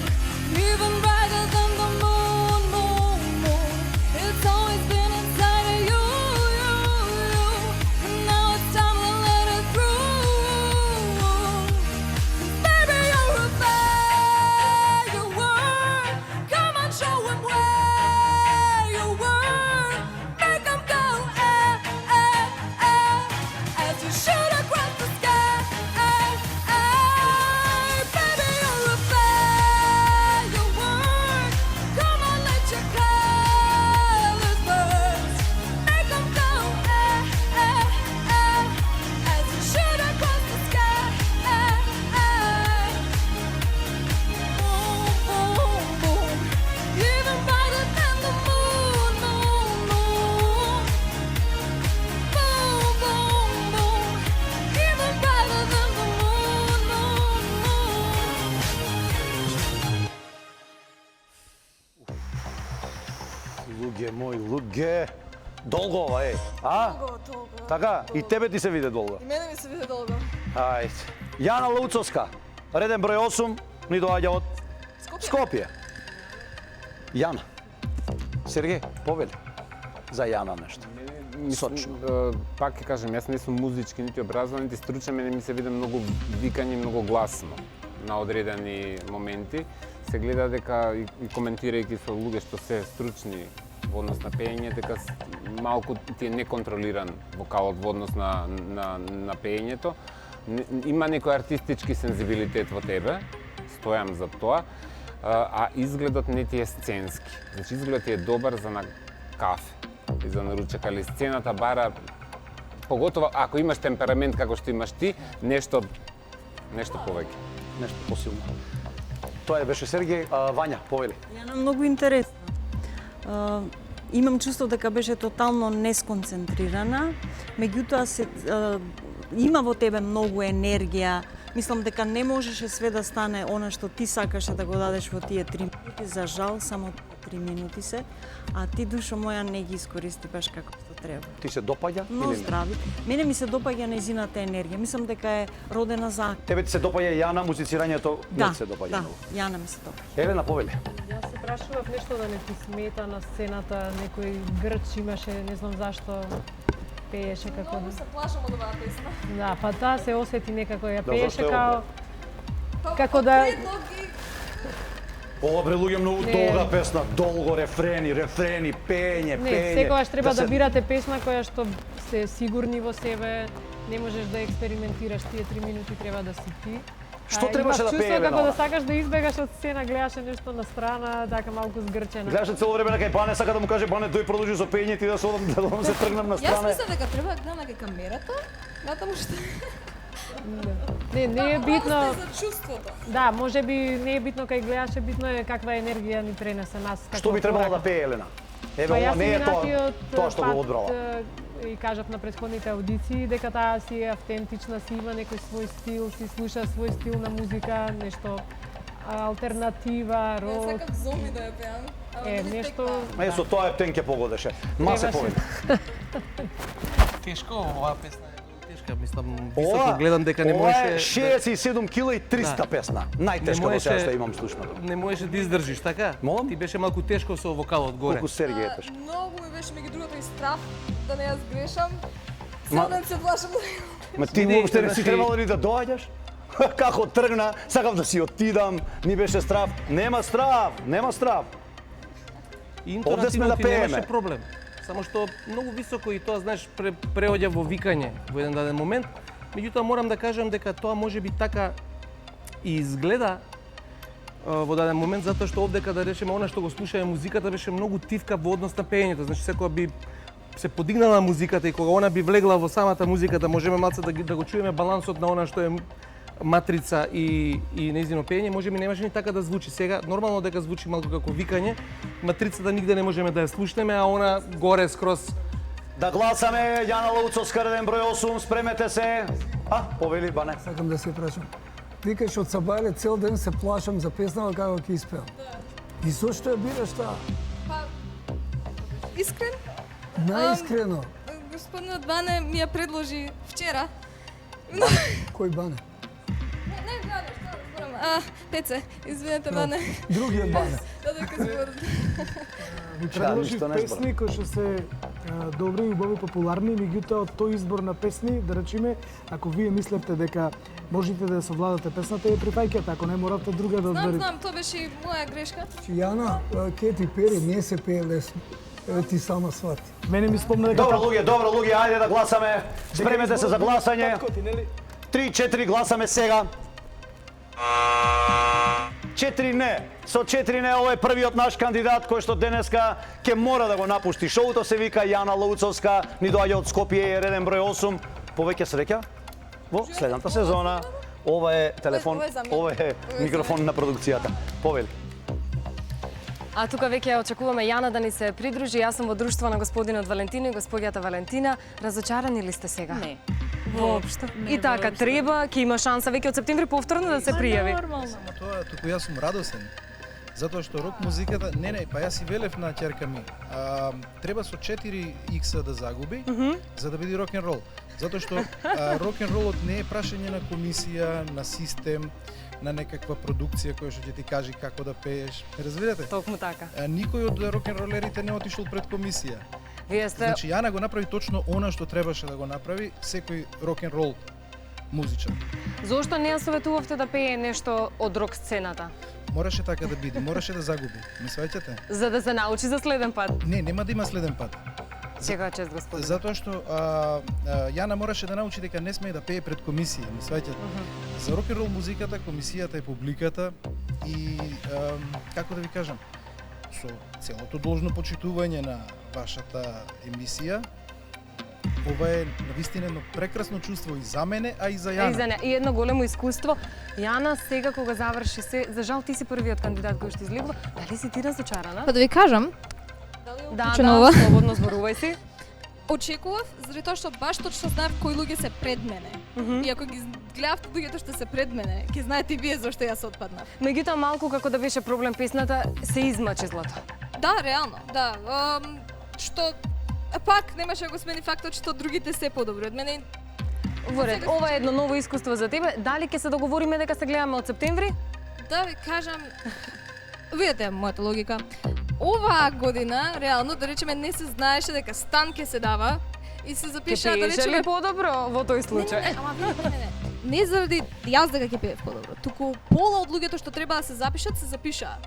Speaker 9: Even brighter than the moon, moon, moon. It's always been inside of you, you, you. And now it's time to let it through. Baby, you're a firework. Come on, show 'em where you were. Make 'em go, as you shoot across the sky. Baby, you're a firework. Come on, let your colors burst. Make 'em go, as you shoot across the sky. Boom, boom, boom. Even brighter than the moon, moon, moon. Boom, boom, boom. Even brighter than the moon, moon, moon.
Speaker 1: Луѓе мои, луѓе. Долго ова е, а?
Speaker 4: Долго.
Speaker 1: Така, и тебе ти се виде долго.
Speaker 4: И мене ми се виде долго.
Speaker 1: Ајде. Јана Луцовска, реден број 8, ни доаѓа од Скопје. Јана. Сергеј, повели за Јана нешто. Сочно.
Speaker 5: Пак ќе кажем, јас не сум музички, нити образован, нити стручен, мене ми се виде многу викање, многу гласно на одредени моменти. Се гледа дека и коментирајќи со луѓе што се стручни во однос на пеење, дека малку ти е неконтролиран вокалот во однос на пеењето. Има некој артистички сензибилитет во тебе, стојам за тоа, а изгледот не ти е сценски. Значи изгледот ти е добар за на кафе и за на ручек, али сцената бара, поготово ако имаш темперамент како што имаш ти, нешто повеќе.
Speaker 1: Нешто посилно. Тоа беше Сергеј. Вања, повели.
Speaker 6: Јана, многу интересно. Имам чувство дека беше тотално несконцентрирана, меѓутоа има во тебе многу енергија. Мислам дека не можеше све да стане она што ти сакаше да го дадеш во тие 3 минути. За жал, само 3 минути се, а ти, душо моја, не ги искористи баш како што треба.
Speaker 1: Ти се допаѓа?
Speaker 6: Многу здрави. Мене ми се допаѓа нејзината енергија. Мислам дека е родена за...
Speaker 1: Тебе ти се допаѓа Јана, музицирањето не ти се допаѓа?
Speaker 6: Да,
Speaker 1: многу.
Speaker 6: Јана ми се допаѓа.
Speaker 1: Елена, повели.
Speaker 10: Јас се прашував нешто да не ти смета на сцената, некој грч имаше, не знам зашто пееше како...
Speaker 4: Многу се плашам од оваа песна.
Speaker 10: Да, па таа се осети некако, ја
Speaker 1: Да,
Speaker 10: пееше
Speaker 1: зашто е
Speaker 10: како...
Speaker 1: обрат?
Speaker 10: Како да...
Speaker 1: Ова бре луѓе многу
Speaker 10: Не.
Speaker 1: долга песна, долго рефрени, пење,
Speaker 10: Не,
Speaker 1: пење.
Speaker 10: секогаш треба да
Speaker 1: се-
Speaker 10: бирате песна која што сте сигурни во себе, не можеш да експериментираш, тие 3 минути треба да си ти.
Speaker 1: Што требаше да
Speaker 10: Имав
Speaker 1: пее,
Speaker 10: чувство како
Speaker 1: Венона?
Speaker 10: да сакаш да избегаш од сцена, гледаше нешто на страна, така малку згрчена.
Speaker 1: Гледаше цело време кај Бане, сака да му каже Бане, тој продолжи со пењето и да се одам да се тргнам на
Speaker 19: Јас
Speaker 1: страна.
Speaker 19: мислам дека треба да гледам кај камерата, натаму што
Speaker 10: Не е битно.
Speaker 19: Просто за чувството.
Speaker 10: Да, можеби не е битно кај гледаше, битно е каква енергија ни пренесе нас.
Speaker 1: Што би требало да пее Елена? Еве,
Speaker 10: Па
Speaker 1: ова
Speaker 10: јас
Speaker 1: не е
Speaker 10: минатиот
Speaker 1: тоа што
Speaker 10: пат,
Speaker 1: го одбрала.
Speaker 10: И кажав на претходните аудиции дека таа си е автентична, си има некој свој стил, си слуша свој стил на музика, нешто алтернатива,
Speaker 19: Ја
Speaker 10: рок.
Speaker 19: сакам зомби да ја пеам. ама не
Speaker 10: Нешто...
Speaker 1: Е, со тоа ептен ќе погодеше. Ма се
Speaker 10: Требаше.
Speaker 1: повеќе.
Speaker 2: Тешко оваа песна е многу тешка, мислам
Speaker 1: Ова,
Speaker 2: високо гледам дека не
Speaker 1: ова е
Speaker 2: можеше
Speaker 1: 67 кила и 300
Speaker 2: Да.
Speaker 1: песна.
Speaker 2: Не
Speaker 1: Најтешка до
Speaker 2: можеше-
Speaker 1: сега што имам слушнато.
Speaker 2: Не можеше да издржиш, така?
Speaker 1: Молам?
Speaker 2: Ти беше малку тешко со вокалот горе.
Speaker 1: Колку Сергија е тешко.
Speaker 19: Многу ми беше меѓу другото и страх да не ја сгрешам.
Speaker 1: Ма-
Speaker 19: Цел ден се плашам.
Speaker 1: Ма ти
Speaker 2: Не,
Speaker 1: уопште не си
Speaker 2: значи-
Speaker 1: требало ни да доаѓаш? Како тргна, сакав да си отидам, ни беше страв. Нема страв, нема страв. Овде сме да
Speaker 2: Интонативно ти немаше
Speaker 1: пееме.
Speaker 2: проблем. Само што многу високо и тоа знаеш преоѓа во викање во еден даден момент. Меѓутоа морам да кажам дека тоа може би така и изгледа во даден момент затоа што овдека да речеме она што го слушаме музиката беше многу тивка во однос на пеењето. Значи секоја би се подигнала музиката и кога она би влегла во самата музика да можеме малце да го чуеме балансот на она што е матрица и нејзино пеење, може би немаше ни така да звучи. Сега нормално дека звучи малку како викање. Матрицата нигде не можеме да ја слушнеме, а она горе скроз
Speaker 1: Да гласаме, Јана Лауцовска, реден број 8, спремете се. Повели, Бане.
Speaker 7: Сакам да се прашам. Викаш од Сабајле цел ден се плашам за песнава како ќе испеам. И зошто ја бираш таа?
Speaker 19: Па, искрен?
Speaker 7: Најискрено.
Speaker 19: Господинот Бане ми ја предложи вчера.
Speaker 7: Кој Бане?
Speaker 19: Не, Бане, што зборам? Пеце, извинете, Бане.
Speaker 7: Другиот Бане.
Speaker 19: Додека зборам.
Speaker 20: Ви
Speaker 1: Šta,
Speaker 20: предложив
Speaker 1: ништо не зборам.
Speaker 20: песни кои што се добри и убави популарни, меѓутоа од тој избор на песни, да речеме, ако вие мислевте дека можете да совладате песната, ја прифаќате, ако не моравте друга да одберете.
Speaker 19: Знам, тоа беше и моја грешка.
Speaker 7: Јана, ке ти пери, не се пее лесно. Еве ти сама свати.
Speaker 20: Мене ми спомна дека
Speaker 1: Добро луѓе, ајде да гласаме. Спремете се за гласање. 3-4 гласаме сега. 4 не. Со 4 не, ова е првиот наш кандидат кој што денеска ќе мора да го напушти шоуто, се вика Јана Лауцовска, ни доаѓа од Скопје, е реден број 8. Повеќе среќа во следната сезона. Ова е телефон,
Speaker 19: Ова е за мен.
Speaker 1: ова е микрофон на продукцијата. Повели.
Speaker 3: А тука веќе очекуваме Јана да ни се придружи. Јас сум во друштво на господинот Валентино и господјата Валентина. Разочарани ли сте сега?
Speaker 6: Не.
Speaker 3: Воопшто.
Speaker 6: Не,
Speaker 3: И така,
Speaker 6: воопшто.
Speaker 3: треба, ќе има шанса веќе од септември повторно да се пријави.
Speaker 11: Само тоа, туку јас сум радосен. Затоа што рок музиката, не, па јас и велев на ќерка ми, треба со 4 икса да загуби, за да биде рок н рол. Затоа што рок н ролот не е прашање на комисија, на систем, на некаква продукција која што ќе ти кажи како да пееш. Разбирате?
Speaker 3: Токму така.
Speaker 11: Никој од рок н ролерите не отишол пред комисија.
Speaker 3: Вие сте
Speaker 11: Значи Јана го направи точно она што требаше да го направи секој рок н рол музичар.
Speaker 3: Зошто не ја советувавте да пее нешто од рок сцената?
Speaker 11: Мораше така да биде, мораше да загуби. Ме сваќате?
Speaker 3: За да се научи за следен пат.
Speaker 11: Не, нема да има следен пат.
Speaker 3: Секоја чест, господин.
Speaker 11: Затоа што Јана мораше да научи дека не смее да пее пред комисија, ме сваќате? За рок н рол музиката комисијата е публиката и како да ви кажам, со целото должно почитување на вашата емисија, ова е навистина едно прекрасно чувство и за мене, а и за Јана.
Speaker 3: И едно големо искуство. Јана, сега кога заврши се, за жал ти си првиот кандидат кој што излегува, дали си ти разочарана?
Speaker 19: Па да ви кажам,
Speaker 3: Да,
Speaker 19: Ченова.
Speaker 3: слободно зборувај си.
Speaker 19: очекував, заради тоа што баш точно знаев кои луѓе се пред мене. И ако ги гледавте луѓето што се пред мене, ќе знаете и вие зашто јас отпаднав.
Speaker 3: Меѓутоа малку како да беше проблем песната, се измачи злато.
Speaker 19: Да, реално, да. Што пак немаше да го смени фактот што другите се подобри од мене.
Speaker 3: Во ред, ова е едно ново искуство за тебе. Дали ќе се договориме дека се гледаме од септември?
Speaker 19: Да ви кажам, видете мојата логика. Оваа година, реално, да речеме, не се знаеше дека стан ќе се дава и се запиша, да
Speaker 3: Ќе
Speaker 19: речеме...
Speaker 3: ли подобро во тој случај?
Speaker 19: Ама видите, не заради јас дека ќе пеев подобро, туку пола од луѓето што треба да се запишат, се запишаа.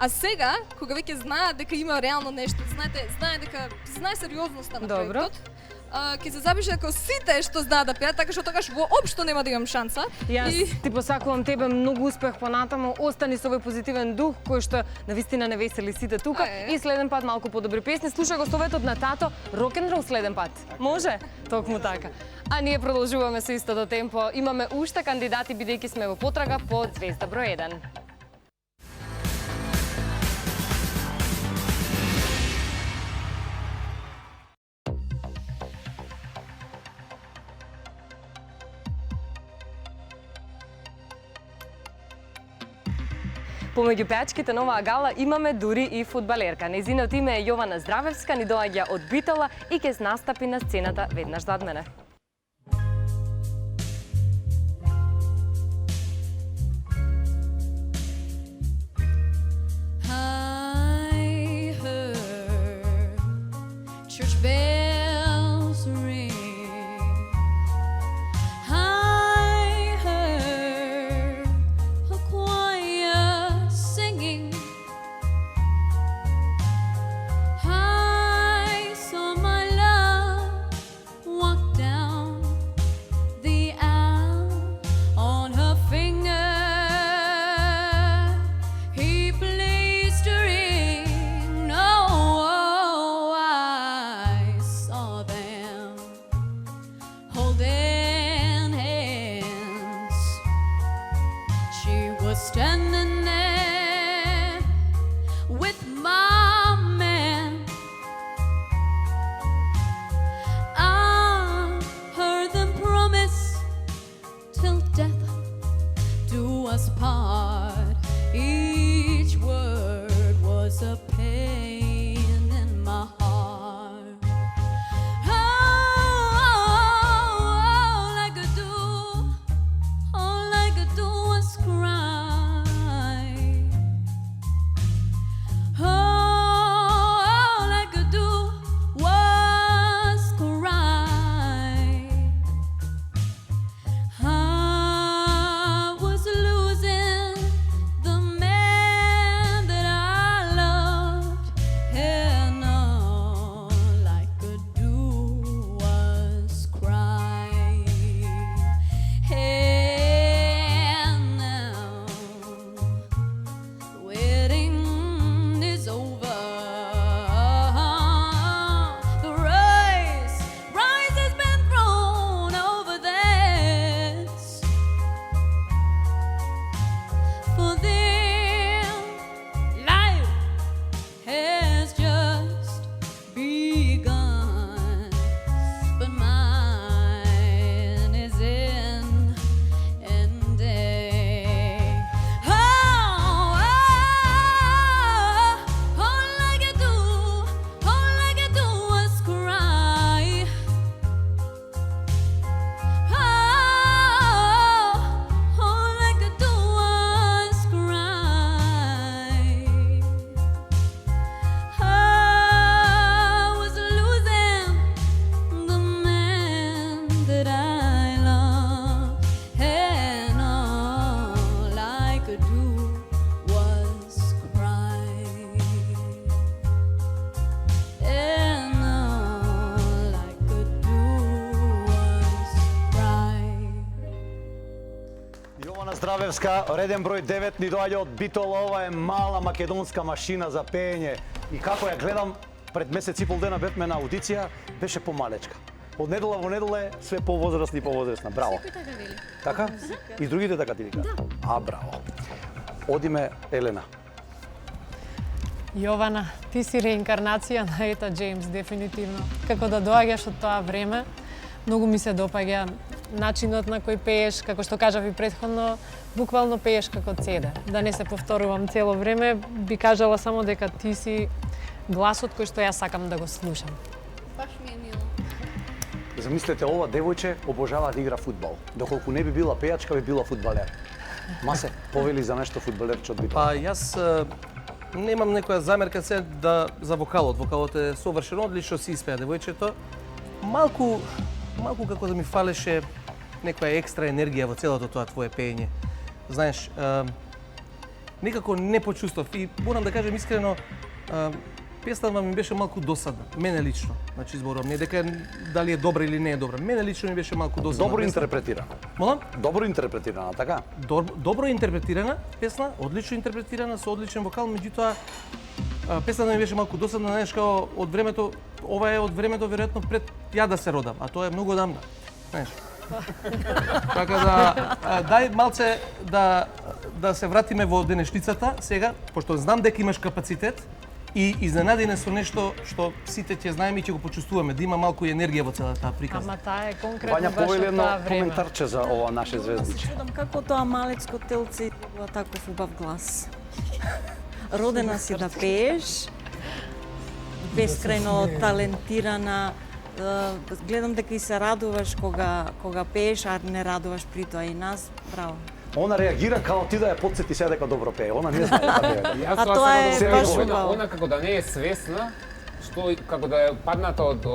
Speaker 19: А сега, кога веќе знаат дека има реално нешто, знае сериозноста на
Speaker 3: Добро.
Speaker 19: проектот, ќе се запише како сите што знаат да пеат, така што тогаш воопшто нема да имам шанса.
Speaker 3: Јас ти посакувам тебе многу успех понатаму, остани со овој позитивен дух кој што навистина не весели сите тука и следен пат малку подобри песни. Слушај го советот на тато, рок-н-рол следен пат. Може? Токму така. А ние продолжуваме со истото темпо. Имаме уште кандидати бидејќи сме во потрага по звезда број 1. Помеѓу пеачките на оваа гала имаме дури и фудбалерка. Нејзиното име е Јована Здравевска, ни доаѓа од Битола и ќе настапи на сцената веднаш зад мене.
Speaker 9: I heard church bells ring. I heard a choir singing. I saw my love walk down the aisle on her finger. He placed a ring. No, I saw them holding hands. She was standing there with my man. I heard them promise till death do us part. Each word was a pain in my heart. All I could do was cry. All I could do was cry. I was losing the man that I loved, and all I could do was cry. And now the wedding is over. The rice has been thrown over this. For them, life has just begun, but mine is ending. All I could do was cry. All I could do was cry. I was losing the man that I loved, and all I could do was cry. And all I could do was cry.
Speaker 1: Јована Здравевска, реден број 9, ни доаѓа од Битола. Ова е мала македонска машина за пеење. И како ја гледам, пред месец и пол дена бевме на аудиција, беше помалечка. Од недела во недела е све повозрастни и повозрастна. Браво.
Speaker 4: Секој така вели.
Speaker 1: Така? И другите така ти викаат? А, браво. Одиме Елена.
Speaker 10: Јована, ти си реинкарнација на Ета Джеймс, дефинитивно. Како да доаѓаш од тоа време, многу ми се допаѓа начинот на кој пееш, како што кажав и претходно, буквално пееш како цеде. Да не се повторувам цело време, би кажала само дека ти си гласот кој што јас сакам да го слушам.
Speaker 4: Баш ми е мило.
Speaker 1: Замислете, ова девојче обожава да игра фудбал. Доколку не би била пејачка, би била фудбалер. Масе, повели за нешто фудбалерче од Битола.
Speaker 2: Па јас немам некоја замерка се за вокалот. Вокалот е совршен, одлично си испеа девојчето. Малку како да ми фалеше некоја екстра енергија во целото тоа твое пеење. Знаеш, некако не почувствав. И морам да кажем искрено, песнава ми беше малку досадна, мене лично. Значи зборувам, не дека дали е добра или не е добра. Мене лично ми беше малку досадна.
Speaker 1: Добро
Speaker 2: песна.
Speaker 1: интерпретирана.
Speaker 2: Молам?
Speaker 1: Добро интерпретирана, така?
Speaker 2: Добро интерпретирана песна, одлично интерпретирана, со одличен вокал, меѓутоа песната ми беше малку досадна, знаеш, као од времето, ова е од времето веројатно пред ја да се родам, а тоа е многу одамна. Знаеш. Така да дај малце да се вратиме во денешницата сега, пошто знам дека имаш капацитет и изненадене со нешто што сите ќе знаеме и ќе го почувствуваме, да има малку енергија во целата таа приказна.
Speaker 10: Ама таа е конкретно
Speaker 1: Вања,
Speaker 10: баш
Speaker 1: повели
Speaker 10: од
Speaker 1: едно
Speaker 10: таа време.
Speaker 1: коментарче за ова наше звездиче.
Speaker 6: Чудам како тоа малечко телце има таков убав глас. Родена си да пееш, бескрајно талентирана. Гледам дека и се радуваш кога пееш, а не радуваш при тоа и нас. Браво.
Speaker 1: Она реагира као ти да ја подсети сега дека добро пее. Она не знае дека пее.
Speaker 6: А тоа е баш убаво.
Speaker 5: Она како да не е свесна, што како да е падната од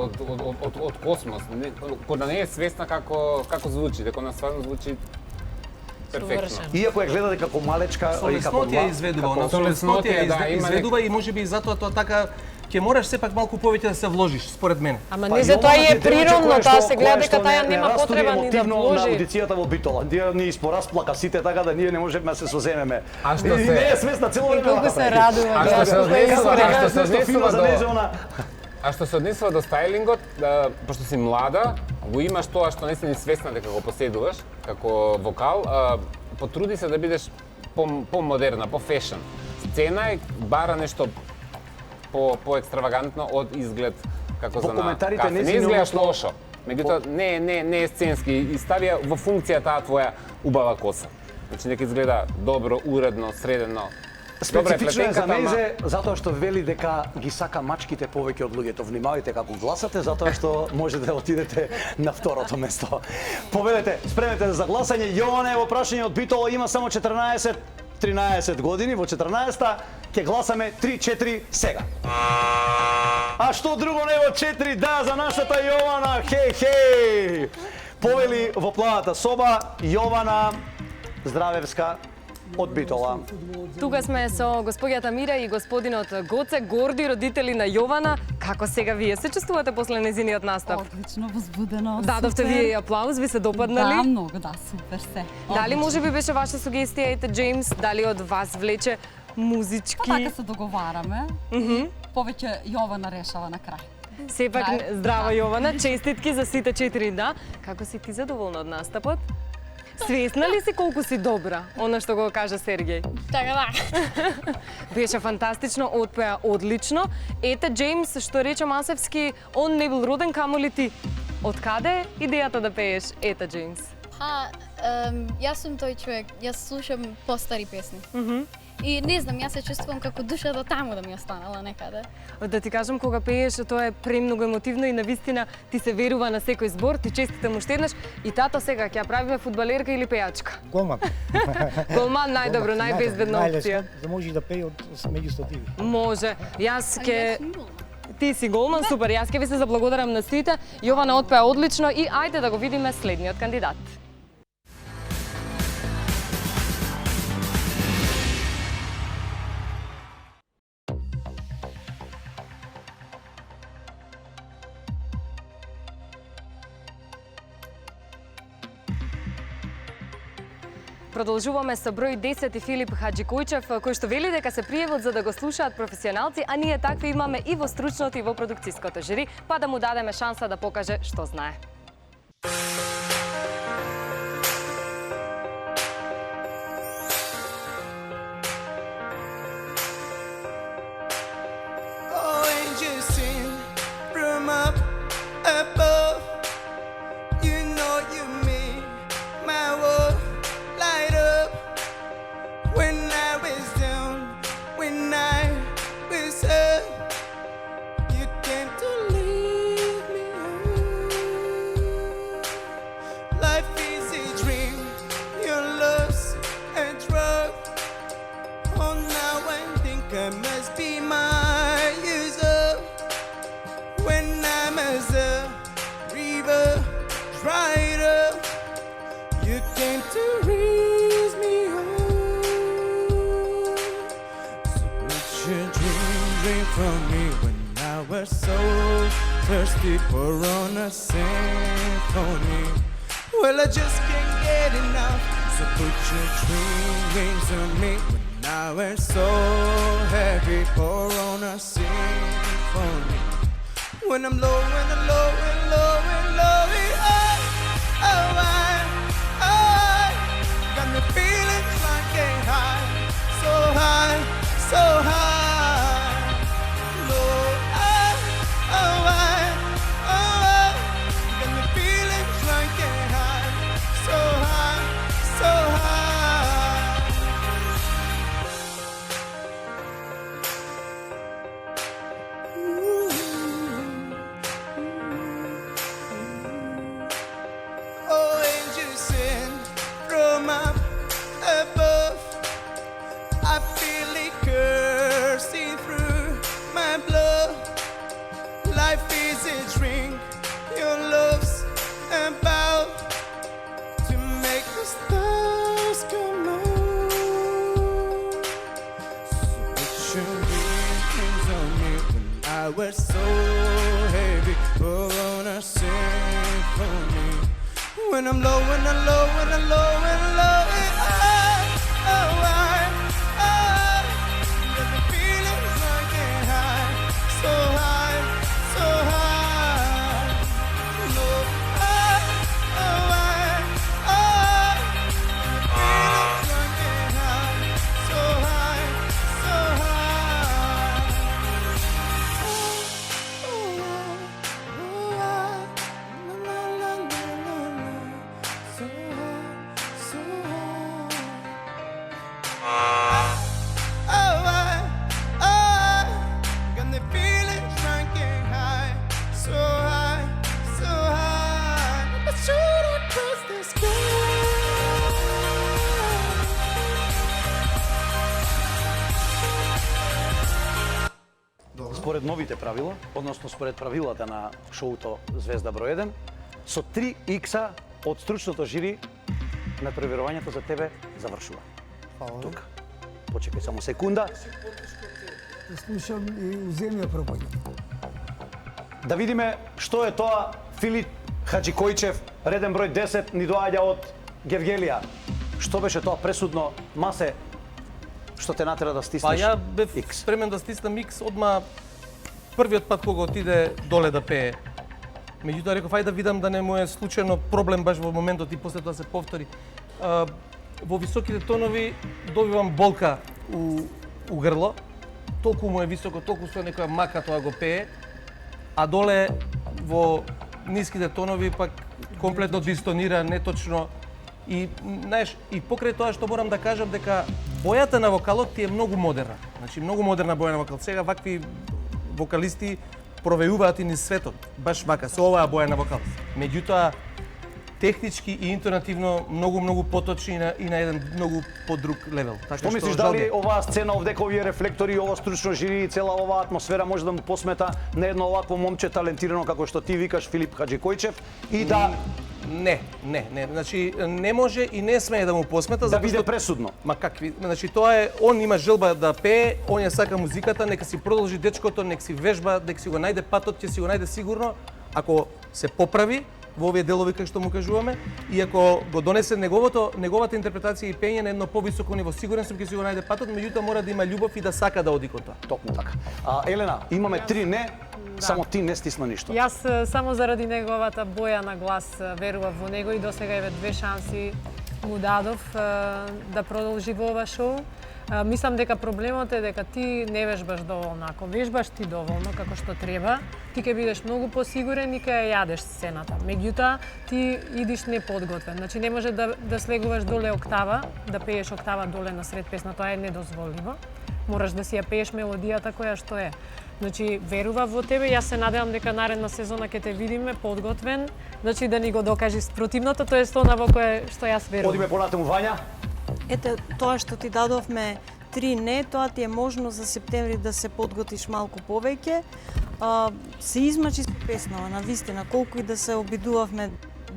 Speaker 5: космос, како да не е свесна како звучи, дека она стварно звучи перфектно.
Speaker 1: Иако ја гледате како малечка
Speaker 2: Со
Speaker 1: и како
Speaker 2: лесноти ја изведува,
Speaker 1: како-
Speaker 2: со лесноти ја
Speaker 5: да, има
Speaker 2: изведува и можеби и затоа тоа така ќе мораш сепак малку повеќе да се вложиш, според мене.
Speaker 10: Ама
Speaker 1: Па
Speaker 10: не
Speaker 1: и
Speaker 10: за тоа
Speaker 1: ова
Speaker 10: и
Speaker 1: ти
Speaker 10: е
Speaker 1: девојче
Speaker 10: природно,
Speaker 1: кое
Speaker 10: таа
Speaker 1: што-
Speaker 10: се гледа
Speaker 1: кое
Speaker 10: дека
Speaker 1: што
Speaker 10: таја
Speaker 1: не
Speaker 10: нема
Speaker 1: растуди
Speaker 10: потреба ни да
Speaker 1: емотивно на
Speaker 10: вложи.
Speaker 1: аудицијата во Битола. Ние испоразплака сите така да ние не можеме да се соземеме.
Speaker 5: А што
Speaker 1: И
Speaker 5: се-
Speaker 1: не е свесна цело време.
Speaker 10: колку се радува,
Speaker 5: А што се однесува
Speaker 1: А
Speaker 5: што се однесува до стајлингот, пошто си млада, го имаш тоа што не си ни свесна дека го поседуваш како вокал, потруди се да бидеш по-модерна, по-фешн. Сцена е бара нешто по-екстравагантно од изглед како
Speaker 1: Во
Speaker 5: за на
Speaker 1: коментарите
Speaker 5: кафе.
Speaker 1: не си
Speaker 5: Не изгледаш
Speaker 1: неопшто-
Speaker 5: лошо, меѓутоа не е сценски и ставија во функција таа твоја убава коса. Значи нека изгледа добро, уредно, средено. Добра е
Speaker 1: Специфично е за
Speaker 5: плетенката, ама-
Speaker 1: незе, затоа што вели дека ги сака мачките повеќе од луѓето. Внимавајте како гласате, затоа што може да отидете на второто место. Повелете, спремете за гласање. Јоване, во прашање од Битола има само 13 години, во 14-та ќе гласаме 3-4 сега. А што друго не во 4, да, за нашата Јована, хеј. Повели во плавната соба, Јована Здравевска од Битола.
Speaker 3: Тука сме со господјата Мира и господинот Гоце, горди родители на Јована. Како сега вие се чувствувате после незиниот настап?
Speaker 21: Одлично, возбудено.
Speaker 3: Дадовте
Speaker 21: супер.
Speaker 3: вие и аплауз, ви се допаднали?
Speaker 21: Да, многу, да, супер се.
Speaker 3: Дали
Speaker 21: Одлично.
Speaker 3: може би беше ваша сугестија, ете Джеймс, дали од вас влече музички?
Speaker 21: Па така се договараме. Повеќе Јована решава на крај.
Speaker 3: Сепак,
Speaker 21: Крај.
Speaker 3: здраво
Speaker 21: Да.
Speaker 3: Јована, честитки за сите 4 да. Како си ти задоволна од настапот? Свесна ли си колку си добра, она што го кажа Сергеј?
Speaker 19: Така да.
Speaker 3: Беше фантастично, отпеа одлично. Ете, Джеймс, што рече Масевски, он не бил роден, камоли ти. Од каде е идејата да пееш? Ете, Джеймс.
Speaker 22: Па, јас сум тој човек, јас слушам постари песни. И не знам, јас се чувствувам како душата таму да ми останала некаде.
Speaker 3: Да ти кажам, кога пееш, тоа е премногу емотивно и навистина ти се верува на секој збор, ти честите му штеднаш и тато сега ќе ја правиме фудбалерка или пејачка.
Speaker 23: Голман.
Speaker 3: Голман најдобро, најбезбедна опција.
Speaker 23: Да може да пее меѓу стотиви.
Speaker 3: Може. Јас ќе Ти си голман, супер. Јас ќе ви се заблагодарам на сите. Јована отпеа одлично и ајде да го видиме следниот кандидат. Продолжуваме со број 10 и Филип Хаджикојчев, кој што вели дека се пријавил за да го слушаат професионалци, а ние такви имаме и во стручното и во продукцијското жури, па да му дадеме шанса да покаже што знае.
Speaker 17: Oh, angels sing from up above. You know you make my world light up. When I was down, when I was up, you came to leave me. from me when I was so thirsty for on a symphony. Well, I just can't get enough, so put your dream wings on me when I was so heavy for on a symphony. When I'm low and low and low and low, I got me feeling like a high, so high, so high. Low, got me feeling like a high, so high, so high. Oh, angels sing from up above. I feel it coursing through my blood. Life is a drink, your love's about to make the stars come on. So put your wings on me when I was so heavy, on a symphony. When I'm low, when I'm low, when I'm low, when I'm low, I got the feeling like a high, so high, so high. Low, feeling like a high, so high, so high.
Speaker 1: Според новите правила, односно според правилата на шоуто Звезда број 1, со 3 икса од стручното жири надпреварувањето за тебе завршува. Тука. Почекај само секунда.
Speaker 7: Слушам и у земја пробаѓа.
Speaker 1: Да видиме што е тоа. Филип Хаџикојчев, реден број 10, ни доаѓа од Гевгелија. Што беше тоа пресудно, Масе, што те натера да стиснеш?
Speaker 2: Па ја бев спремен да стиснам X одма првиот пат кога отиде доле да пее. Меѓутоа реков ајде да видам да не му е случајно проблем баш во моментот и после тоа се повтори. Во високите тонови добивам болка у грло. Толку му е високо, толку со некоја мака тоа го пее, а доле во ниските тонови пак комплетно дистонира, неточно. И знаеш, и покрај тоа што морам да кажам дека бојата на вокалот ти е многу модерна. Значи многу модерна боја на вокалот. Сега вакви вокалисти провејуваат и низ светот, баш вака со оваа боја на вокал. Меѓутоа технички и интонативно многу поточни и на еден многу подруг левел. Така
Speaker 1: што мислиш дали оваа сцена овдека, овие рефлектори, ово стручно жири и цела оваа атмосфера може да му посмета на едно овакво момче талентирано како што ти викаш Филип Хаџикојчев и да
Speaker 2: Не. Значи не може и не смее да му посмета
Speaker 1: да биде пресудно.
Speaker 2: Ма какви? Значи тоа е, он има желба да пее, он ја сака музиката, нека си продолжи дечкото, нека си вежба, нека си го најде патот, ќе си го најде сигурно. Ако се поправи во овие делови кои што му кажуваме и ако го донесе неговата интерпретација и пење на едно повисоко ниво, сигурен сум ќе си го најде патот, меѓутоа мора да има љубов и да сака да оди кон тоа.
Speaker 1: Токму така. Елена, имаме 3 не, само ти не стисна ништо.
Speaker 10: Јас само заради неговата боја на глас верував во него и досега еве 2 шанси му дадов да продолжи во ова шоу. Мислам дека проблемот е дека ти не вежбаш доволно. Ако вежбаш ти доволно како што треба, ти ќе бидеш многу посигурен и ќе ја јадеш сцената. Меѓутоа, ти идиш неподготвен. Значи не може да слегуваш доле октава, да пееш октава доле на сред песна, тоа е недозволиво. Мораш да си ја пееш мелодијата која што е. Значи, верував во тебе, јас се надевам дека наредна сезона ќе те видиме подготвен, значи да ни го докажи спротивното, тоа е она во кое што јас верувам.
Speaker 1: Одиме понатаму, Вања.
Speaker 6: Ете, тоа што ти дадовме 3 не, тоа ти е можност за септември да се подготвиш малку повеќе. Се измачи со песнава, навистина, колку и да се обидувавме,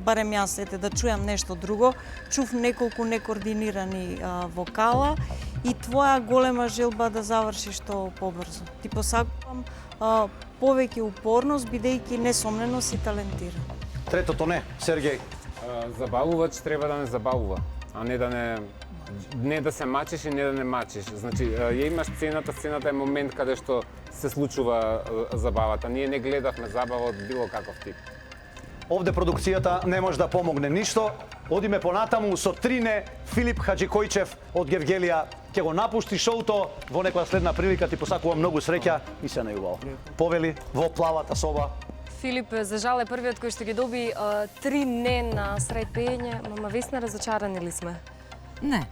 Speaker 6: барем јас, да чујам нешто друго, чув неколку некоординирани вокала и твоја голема желба да завршиш тоа побрзо. Ти посакувам повеќе упорност, бидејќи несомнено си талентиран.
Speaker 1: Третото не, Сергеј.
Speaker 5: Забавувач треба да не забавува, а не да се мачиш и не да не мачиш. Значи, ја имаш сцената е момент каде што се случува забавата. Ние не гледавме забава од било каков тип.
Speaker 1: Овде продукцијата не може да помогне ништо. Одиме понатаму со 3 не. Филип Хаџикојчев од Гевгелија ќе го напушти шоуто. Во некоја следна прилика ти посакувам многу среќа и се најубаво. Повели во плавата соба.
Speaker 3: Филип, за жал е првиот кој што ги доби 3 не на сред пеење, мама Весна, разочарани ли сме?
Speaker 8: Не.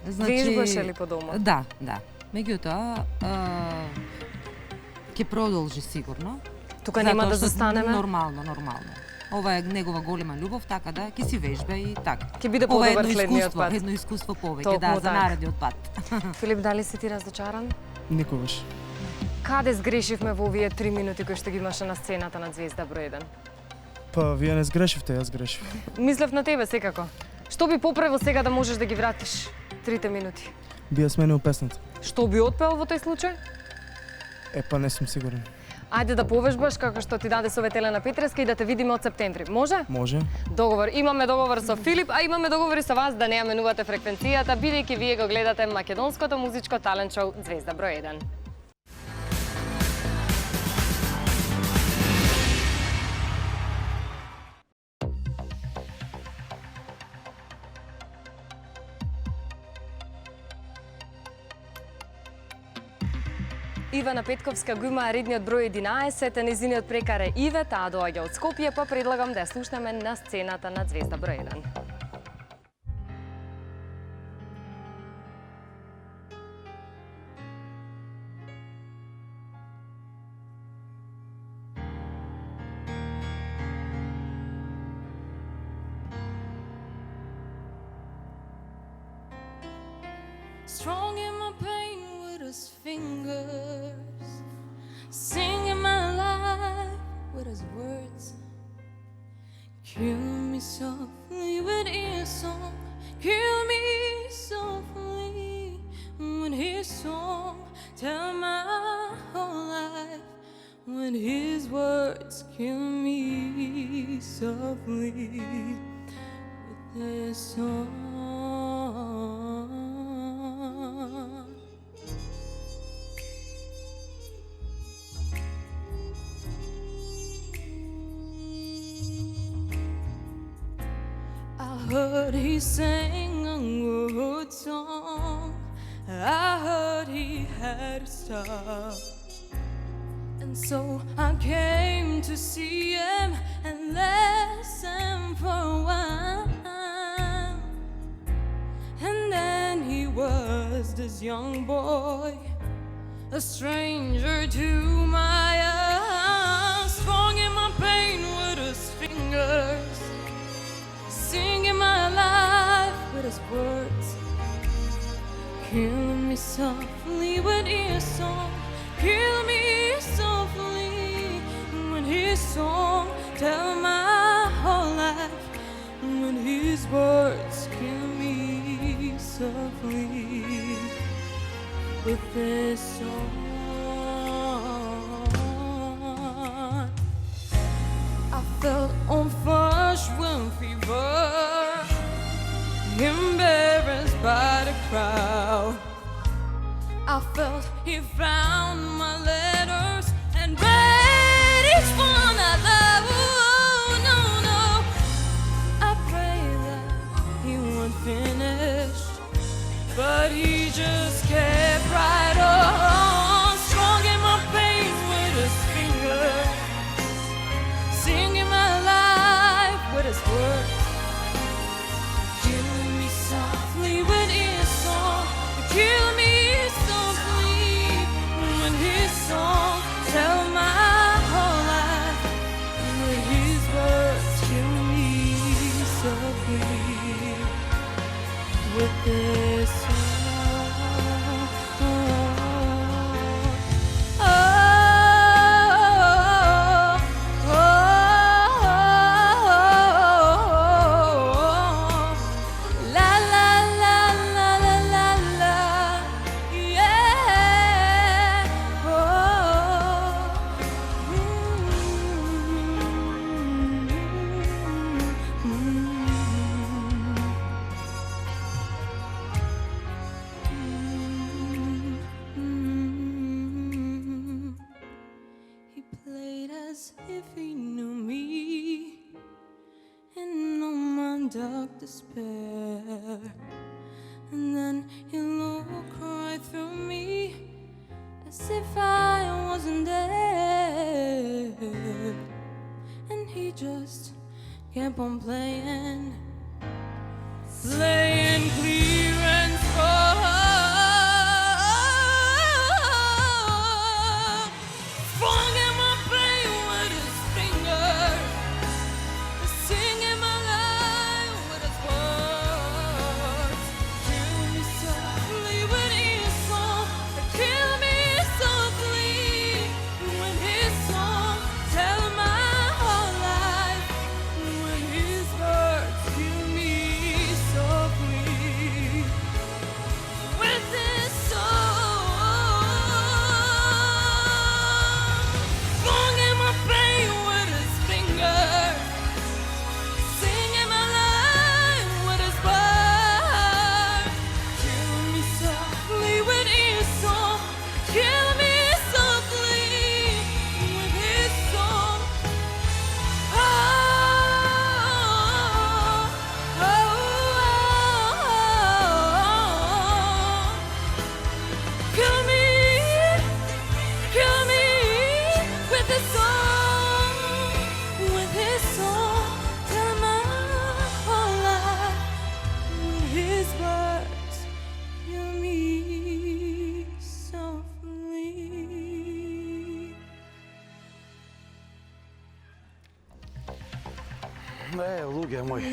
Speaker 3: Вежбаше ли по дома?
Speaker 8: Да. Меѓутоа, ќе продолжи сигурно.
Speaker 3: Тука нема да застанеме?
Speaker 8: Нормално. Ова е негова голема љубов, така да ќе си вежба и така.
Speaker 3: Ќе биде подобар следниот пат.
Speaker 8: Едно искуство повеќе, за наредниот пат.
Speaker 3: Филип, дали си ти разочаран?
Speaker 13: Никогаш.
Speaker 3: Каде сгрешивме во овие 3 минути кои што ги имаше на сцената на Звезда број 1?
Speaker 13: Па, вие не сгрешивте, јас грешив.
Speaker 3: Мислев на тебе секако. Што би поправил сега да можеш да ги вратиш 3 минути?
Speaker 13: Би ја сменил песната.
Speaker 3: Што би отпел во тој случај?
Speaker 13: Па не сум сигурен.
Speaker 3: Ајде да повежбаш како што ти даде совет Елена Петреска и да те видиме од септември. Може?
Speaker 13: Може.
Speaker 3: Договор. Имаме договор со Филип, а имаме договори со вас да не ја менувате фреквенцијата, бидејќи вие го гледате македонското музичко талент шоу Звезда број 1. Ивана Петковска го има редниот број 11, незиниот прекар е Иве, таа доаѓа од Скопје, па предлагам да ја слушнеме на сцената на Звезда број 1.
Speaker 9: Strong in my pain with his fingers, singing my life with his words. Kill me softly with his song, kill me softly with his song. Tell my whole life with his words. Kill me softly with his song. I heard he sang a good song, I heard he had a star, and so I came to see him and listen for a while. And then he was this young boy, a stranger to my eyes, strong in my pain with his fingers, singing my life with his words. Kill me softly with his song, kill me softly with his song. Tell my whole life with his words. Kill me softly with his song. I felt on flush with fever, embarrassed by the crowd. I felt he found my letters and read each one out loud. Oh, no, I pray that he won't finish, but he just kept right on, strong in my pain with his fingers, singing my life with his words. Kill me softly with his song, kill me softly when his dark despair. And then you look right through me as if I wasn't there. And he just kept on playing clearance for Fong in my brain with his fingers, singing my life with his words. Kill me softly with his song, kill me softly with his song. Tell my whole life with his words. Kill me softly with his song. Long in my brain with his fingers, singing my life with his words. Kill me softly with his song. Kill me softly with his song. Oh, oh, oh, oh. Kill me with his song, with his song. Tell my whole life with his words. Kill me softly.
Speaker 1: Луѓе мои.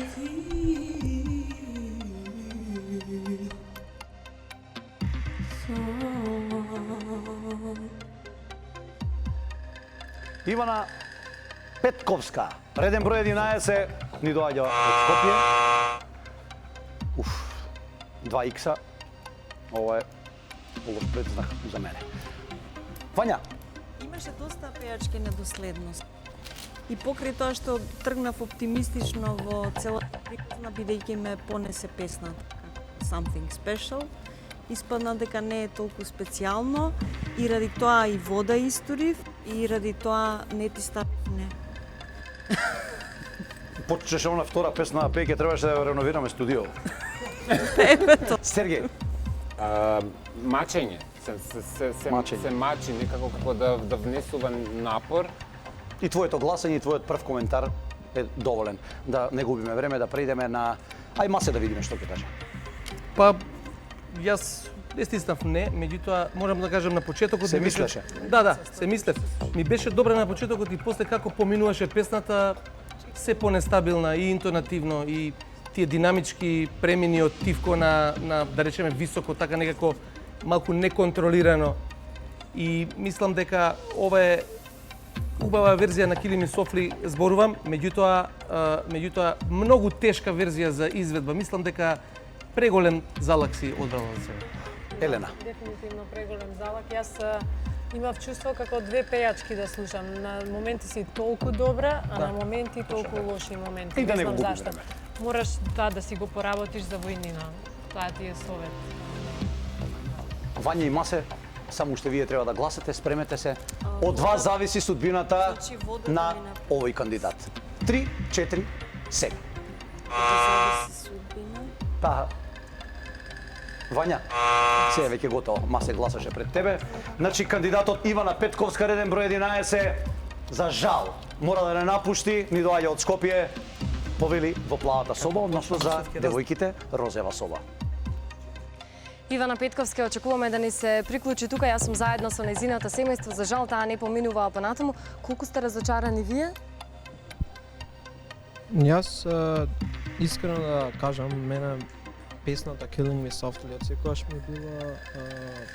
Speaker 1: Ивана Петковска, реден број 11, ни доаѓа од Скопје. 2 икса. Ова е лош предзнак за мене. Вања,
Speaker 6: Имаше доста пејачки недоследност. И покрај тоа што тргнав оптимистично во целата приказна, бидејќи ме понесе песна Something Special, испадна дека не е толку специјално и ради тоа и вода истурив и ради тоа не ти стапне.
Speaker 1: почнеше она втора песна на пеќе, требаше да ја реновираме студио. Сергеј,
Speaker 5: Мачење. Се мачи некако како да внесува напор.
Speaker 1: и твоето гласање и твојот прв коментар е доволен. Да не губиме време, да преидеме на... Ај Масе да видиме што ќе каже.
Speaker 2: Па, јас не стиснав не, меѓутоа можам да кажам на почетокот...
Speaker 1: Се
Speaker 2: ми беше-
Speaker 1: мислеше?
Speaker 2: Да, се мислев. Ми беше добра на почетокот и после како поминуваше песната, се понестабилна и интонативно и тие динамички премини од тивко на да речеме високо, така некако малку неконтролирано. И мислам дека ова е убава верзија на Килими Софли, зборувам, меѓутоа многу тешка верзија за изведба. Мислам дека преголем залак си одбрала за себе.
Speaker 1: Елена.
Speaker 10: Дефинитивно преголем залак. Јас имав чувство како две пејачки да слушам. На моменти си толку добра, а на моменти толку лоши моменти.
Speaker 1: И да не
Speaker 10: знам
Speaker 1: го губиме
Speaker 10: зашто.
Speaker 1: време.
Speaker 10: Мораш да си го поработиш за војнина. Тоа ти е совет.
Speaker 1: Вања и Масе, само уште вие треба да гласате, спремете се. Од вас зависи судбината на овој кандидат. 3, 4, 7. Таа. Вања, се е веќе готово. Масе гласаше пред тебе. Значи, кандидатот Ивана Петковска, реден број 11, за жал, мора да не напушти, ни доаѓа од Скопје, повели во плавата соба, односно за девојките розева соба.
Speaker 3: Ивана Петковска, очекуваме да ни се приклучи тука. Јас сум заедно со нејзината семејство. За жал, таа не поминуваа понатаму. Колку сте разочарани вие?
Speaker 12: Јас искрено да кажам, мене песната Killing Me Softly од секогаш ми била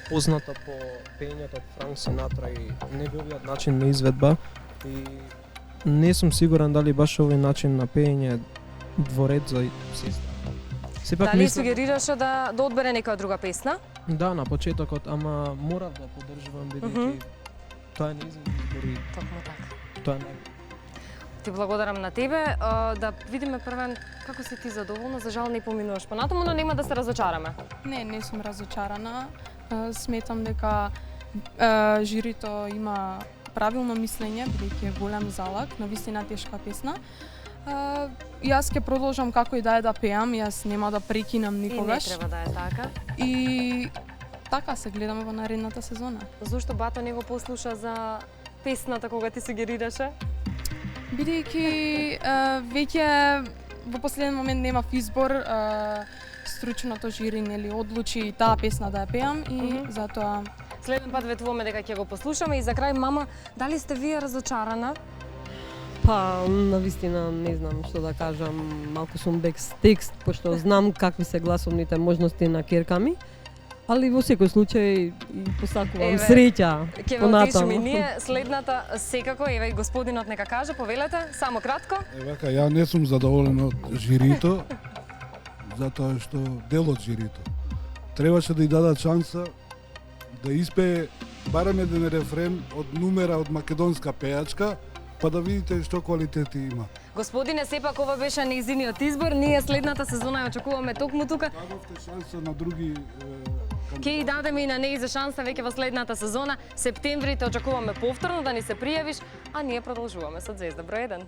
Speaker 12: позната по пењето од Франк Синатра и неговиот начин на изведба и не сум сигурен дали баш овој начин на пење дворед за сестра. Сепак
Speaker 3: Дали
Speaker 12: мислам-
Speaker 3: сугерираше да одбере некоја друга песна?
Speaker 12: Да, на почетокот, ама морав да поддржувам бидејќи тоа е нејзин избор и
Speaker 3: Токму така.
Speaker 12: тоа е најбитно.
Speaker 3: Ти благодарам на тебе. Да видиме првен како си ти задоволна. За жал не поминуваш понатаму, но нема да се разочараме.
Speaker 15: Не сум разочарана. Сметам дека жирито има правилно мислење, бидејќи е голем залак, навистина тешка песна.
Speaker 14: Јас ќе продолжам како и да е да пеам, јас нема да прекинам никогаш.
Speaker 3: И не треба да е така.
Speaker 14: И така се гледаме во наредната сезона.
Speaker 3: Зошто бато не го послуша за песната кога ти сугерираше?
Speaker 14: Бидејќи веќе во последен момент немав избор, стручното жири нели одлучи таа песна да ја пеам и затоа
Speaker 3: Следен пат ветуваме дека ќе го послушаме и за крај мама, дали сте вие разочарана?
Speaker 16: Па, навистина не знам што да кажам, малку сум без текст, пошто знам какви се гласовните можности на керка ми, али во секој случај посакувам среќа
Speaker 3: Ќе ве
Speaker 16: понатаму.
Speaker 3: отишеме ние, следната секако, еве и господинот нека каже, повелете, само кратко.
Speaker 18: Вака, ја не сум задоволен од жирито, затоа што дел од жирито. Требаше да ја дадат шанса да испее барем еден рефрен од numера од македонска пејачка, па да видите што квалитети има.
Speaker 3: Господине, сепак ова беше нејзиниот избор, ние следната сезона ја очекуваме токму тука.
Speaker 18: Дадовте шанса на други
Speaker 3: Ќе и дадеме и на неј за шанса веќе во следната сезона. Септември те очекуваме повторно да ни се пријавиш, а ние продолжуваме со Звезда број 1.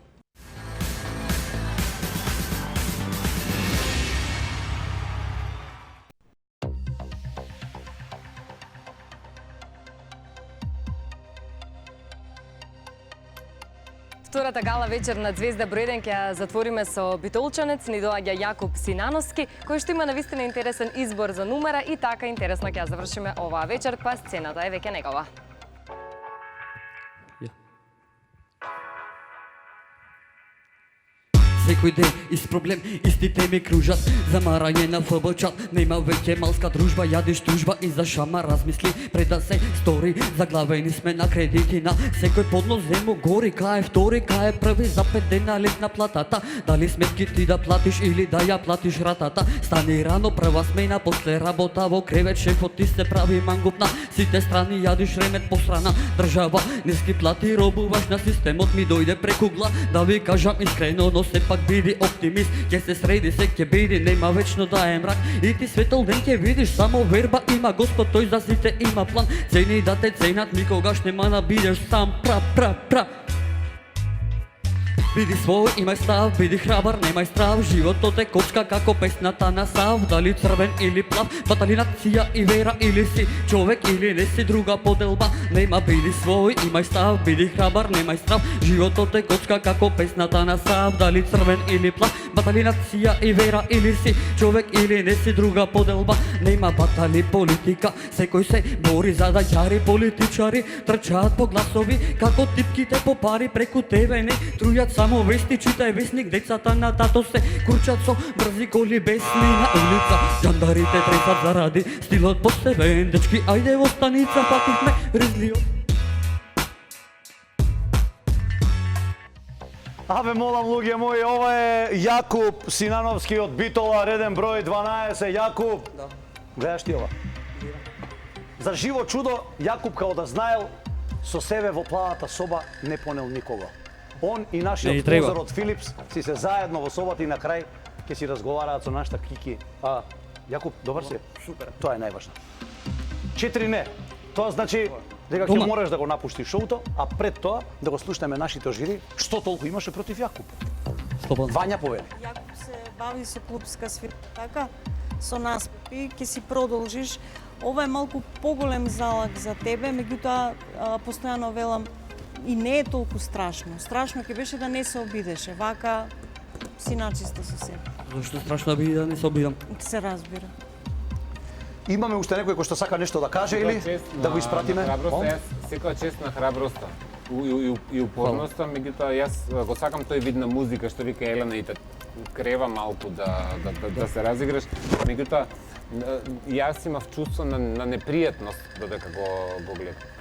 Speaker 3: Втората гала вечер на Звезда број 1 ќе ја затвориме со битолчанец, ни доаѓа Јакуп Синановски, кој што има навистина интересен избор за numера и така интересно ќе ја завршиме оваа вечер, па сцената е веќе негова.
Speaker 24: Секој ден из проблем, исти теми кружат. Замарање на ФБ-чат, нема веќе малска дружба. Јадиш тужба и за шама размисли пред да се стори. Заглавени сме на кредити на секој подлоз земо гори. Кај е втори, кај е први, за 5 дена летна платата. Дали сметки ти да платиш или да ја платиш ратата? Стани рано, прва смена, после работа во кревет. Шефот ти се прави мангуп на сите страни. Јадиш ремет посрана држава, не ски плати, робуваш на системот. Ми дојде преку гла, да ви кажам искрено, но сепак биди оптимист, ќе се среди, се ќе биди, нема вечно да е мрак. И ти светол ден ќе видиш, само верба има Господ, тој за сите има план. Цени да те ценат, никогаш нема да бидеш сам, пра. Биди свој, имај став, биди храбар, немај страв. Животот е кочка како песната на Сав. Дали црвен или плав, батали нација и вера, или си човек или не си, друга поделба нема. Биди свој, имај став, биди храбар, немај страв. Животот е кочка како песната на Сав. Дали црвен или плав, батали нација и вера, или си човек или не си, друга поделба нема. Батали политика, секој се бори за да ќари. Политичари трчаат по гласови како типките по пари, преку тебе не трујат само вести, читај вестник, децата на тато се курчат со брзи коли бесни на улица. Џандарите тресат заради стилот посебен, дечки ајде во станица, патихме ризлиот.
Speaker 1: Абе, молам, луѓе мои, ова е Јакуп Синановски од Битола, реден број 12. Јакуп, гледаш ти ова? За живо чудо, Јакуп као да знаел, со себе во плавата соба не понел никого. Он и нашиот спонзор од Филипс си се заедно во собата и на крај ќе си разговараат со нашата Кики. Јакуп, добар си? Супер. Тоа е најважно. 4 не. Тоа значи дека ќе мораш да го напуштиш шоуто, а пред тоа да го слушнеме нашите жири, што толку имаше против Јакуп. Вања повели.
Speaker 6: Јакуп се бави со клупска свирка, така? Со наспеви, ќе си продолжиш. Ова е малку поголем залак за тебе, меѓутоа постојано велам и не е толку страшно. Страшно ќе беше да не се обидеше. Вака си начисто со себе.
Speaker 24: Зошто страшно биде да не се обидам?
Speaker 6: Се разбира.
Speaker 1: Имаме уште некој кој што сака нешто да каже или да го испратиме?
Speaker 5: Секоја чест на храброста и упорноста, меѓутоа јас го сакам тој вид на музика што вика Елена и те крева малку да се разиграш. Меѓутоа јас имав чувство на непријатност додека го гледам.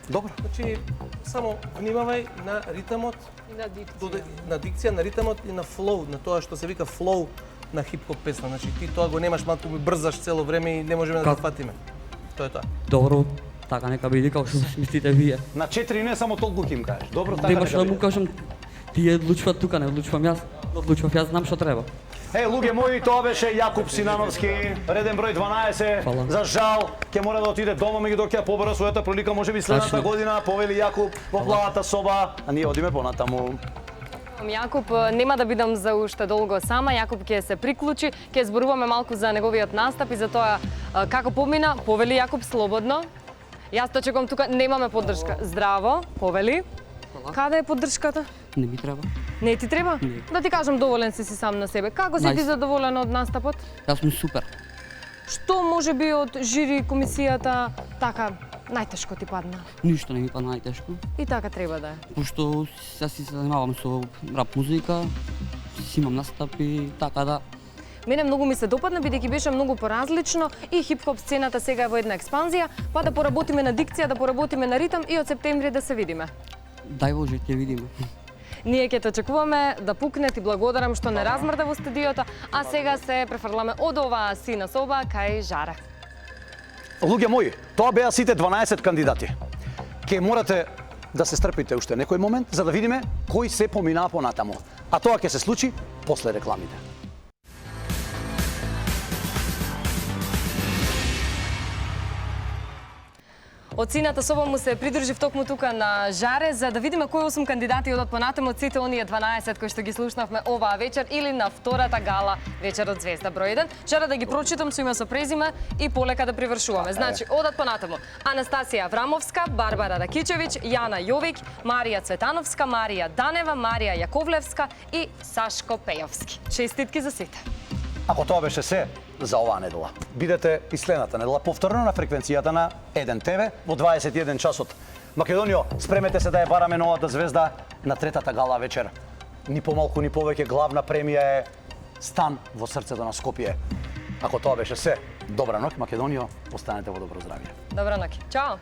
Speaker 1: Добро.
Speaker 2: Значи, само внимавај на ритмот, на дикција, на ритмот и на флоу, на тоа што се вика флоу на хип-хоп песна. Значи, ти тоа го немаш, малку ми брзаш цело време и не можеме да го фатиме. Тоа е тоа.
Speaker 24: Добро, така нека биде како што мислите вие.
Speaker 1: На 4 не само толку ќе им кажеш. Добро, така
Speaker 24: немаш да му кажам, тие одлучуват тука, не одлучувам јас. Одлучував јас, знам што треба.
Speaker 1: Луѓе мои, тоа беше Јакуп Синановски, реден број 12.
Speaker 24: Фала.
Speaker 1: За жал, ќе мора да отиде дома, меѓутоа ќе побара својата прилика, можеби следната година, повели Јакуп во плавата соба, а ние одиме понатаму.
Speaker 3: Јакуп, нема да бидам за уште долго сама. Јакуп ќе се приклучи, ќе зборуваме малку за неговиот настап и за тоа како помина. Повели Јакуп слободно. Јас те чекам тука, немаме поддршка. Здраво, повели. Каде е поддршката?
Speaker 24: Не ми треба.
Speaker 3: Не ти треба?
Speaker 24: Не.
Speaker 3: Да ти кажам, доволен си сам на себе. Како си ти задоволен од настапот?
Speaker 24: Јас сум супер.
Speaker 3: Што може би од жири комисијата така најтешко ти падна?
Speaker 24: Ништо не ми падна најтешко.
Speaker 3: И така треба да е.
Speaker 24: Пошто сега си се занимавам со рап музика, си имам настапи, така да.
Speaker 3: Мене многу ми се допадна, бидејќи беше многу поразлично и хип-хоп сцената сега е во една експанзија, па да поработиме на дикција, да поработиме на ритам и од септември да се видиме.
Speaker 24: Дај Боже, ќе видиме.
Speaker 3: Ние ќе те очекуваме да пукне, ти благодарам што не размрда во студиото, а сега се префрламе од оваа сина соба кај Жаре.
Speaker 1: Луѓе мои, тоа беа сите 12 кандидати. Ке морате да се стрпите уште некој момент за да видиме кој се поминаа понатаму. А тоа ќе се случи после рекламите.
Speaker 3: Од сината соба му се придружив токму тука на Жаре за да видиме кои 8 кандидати одат понатаму од сите оние 12 кои што ги слушнавме оваа вечер или на втората гала вечер од Звезда број 1. Жара да ги прочитам со име со презиме и полека да привршуваме. Значи, одат понатаму Анастасија Аврамовска, Барбара Ракичевиќ, Јана Јовик, Марија Цветановска, Марија Данева, Марија Јаковлевска и Сашко Пејовски. Честитки за сите.
Speaker 1: Ако тоа беше се за оваа недела, бидете и следната недела повторно на фреквенцијата на 1 ТВ во 21 часот. Македонио, спремете се да ја бараме новата звезда на третата гала вечер. Ни помалку ни повеќе, главна премија е стан во срцето на Скопје. Ако тоа беше се, добра ноќ Македонио, останете во добро здравје.
Speaker 3: Добра ноќ. Чао.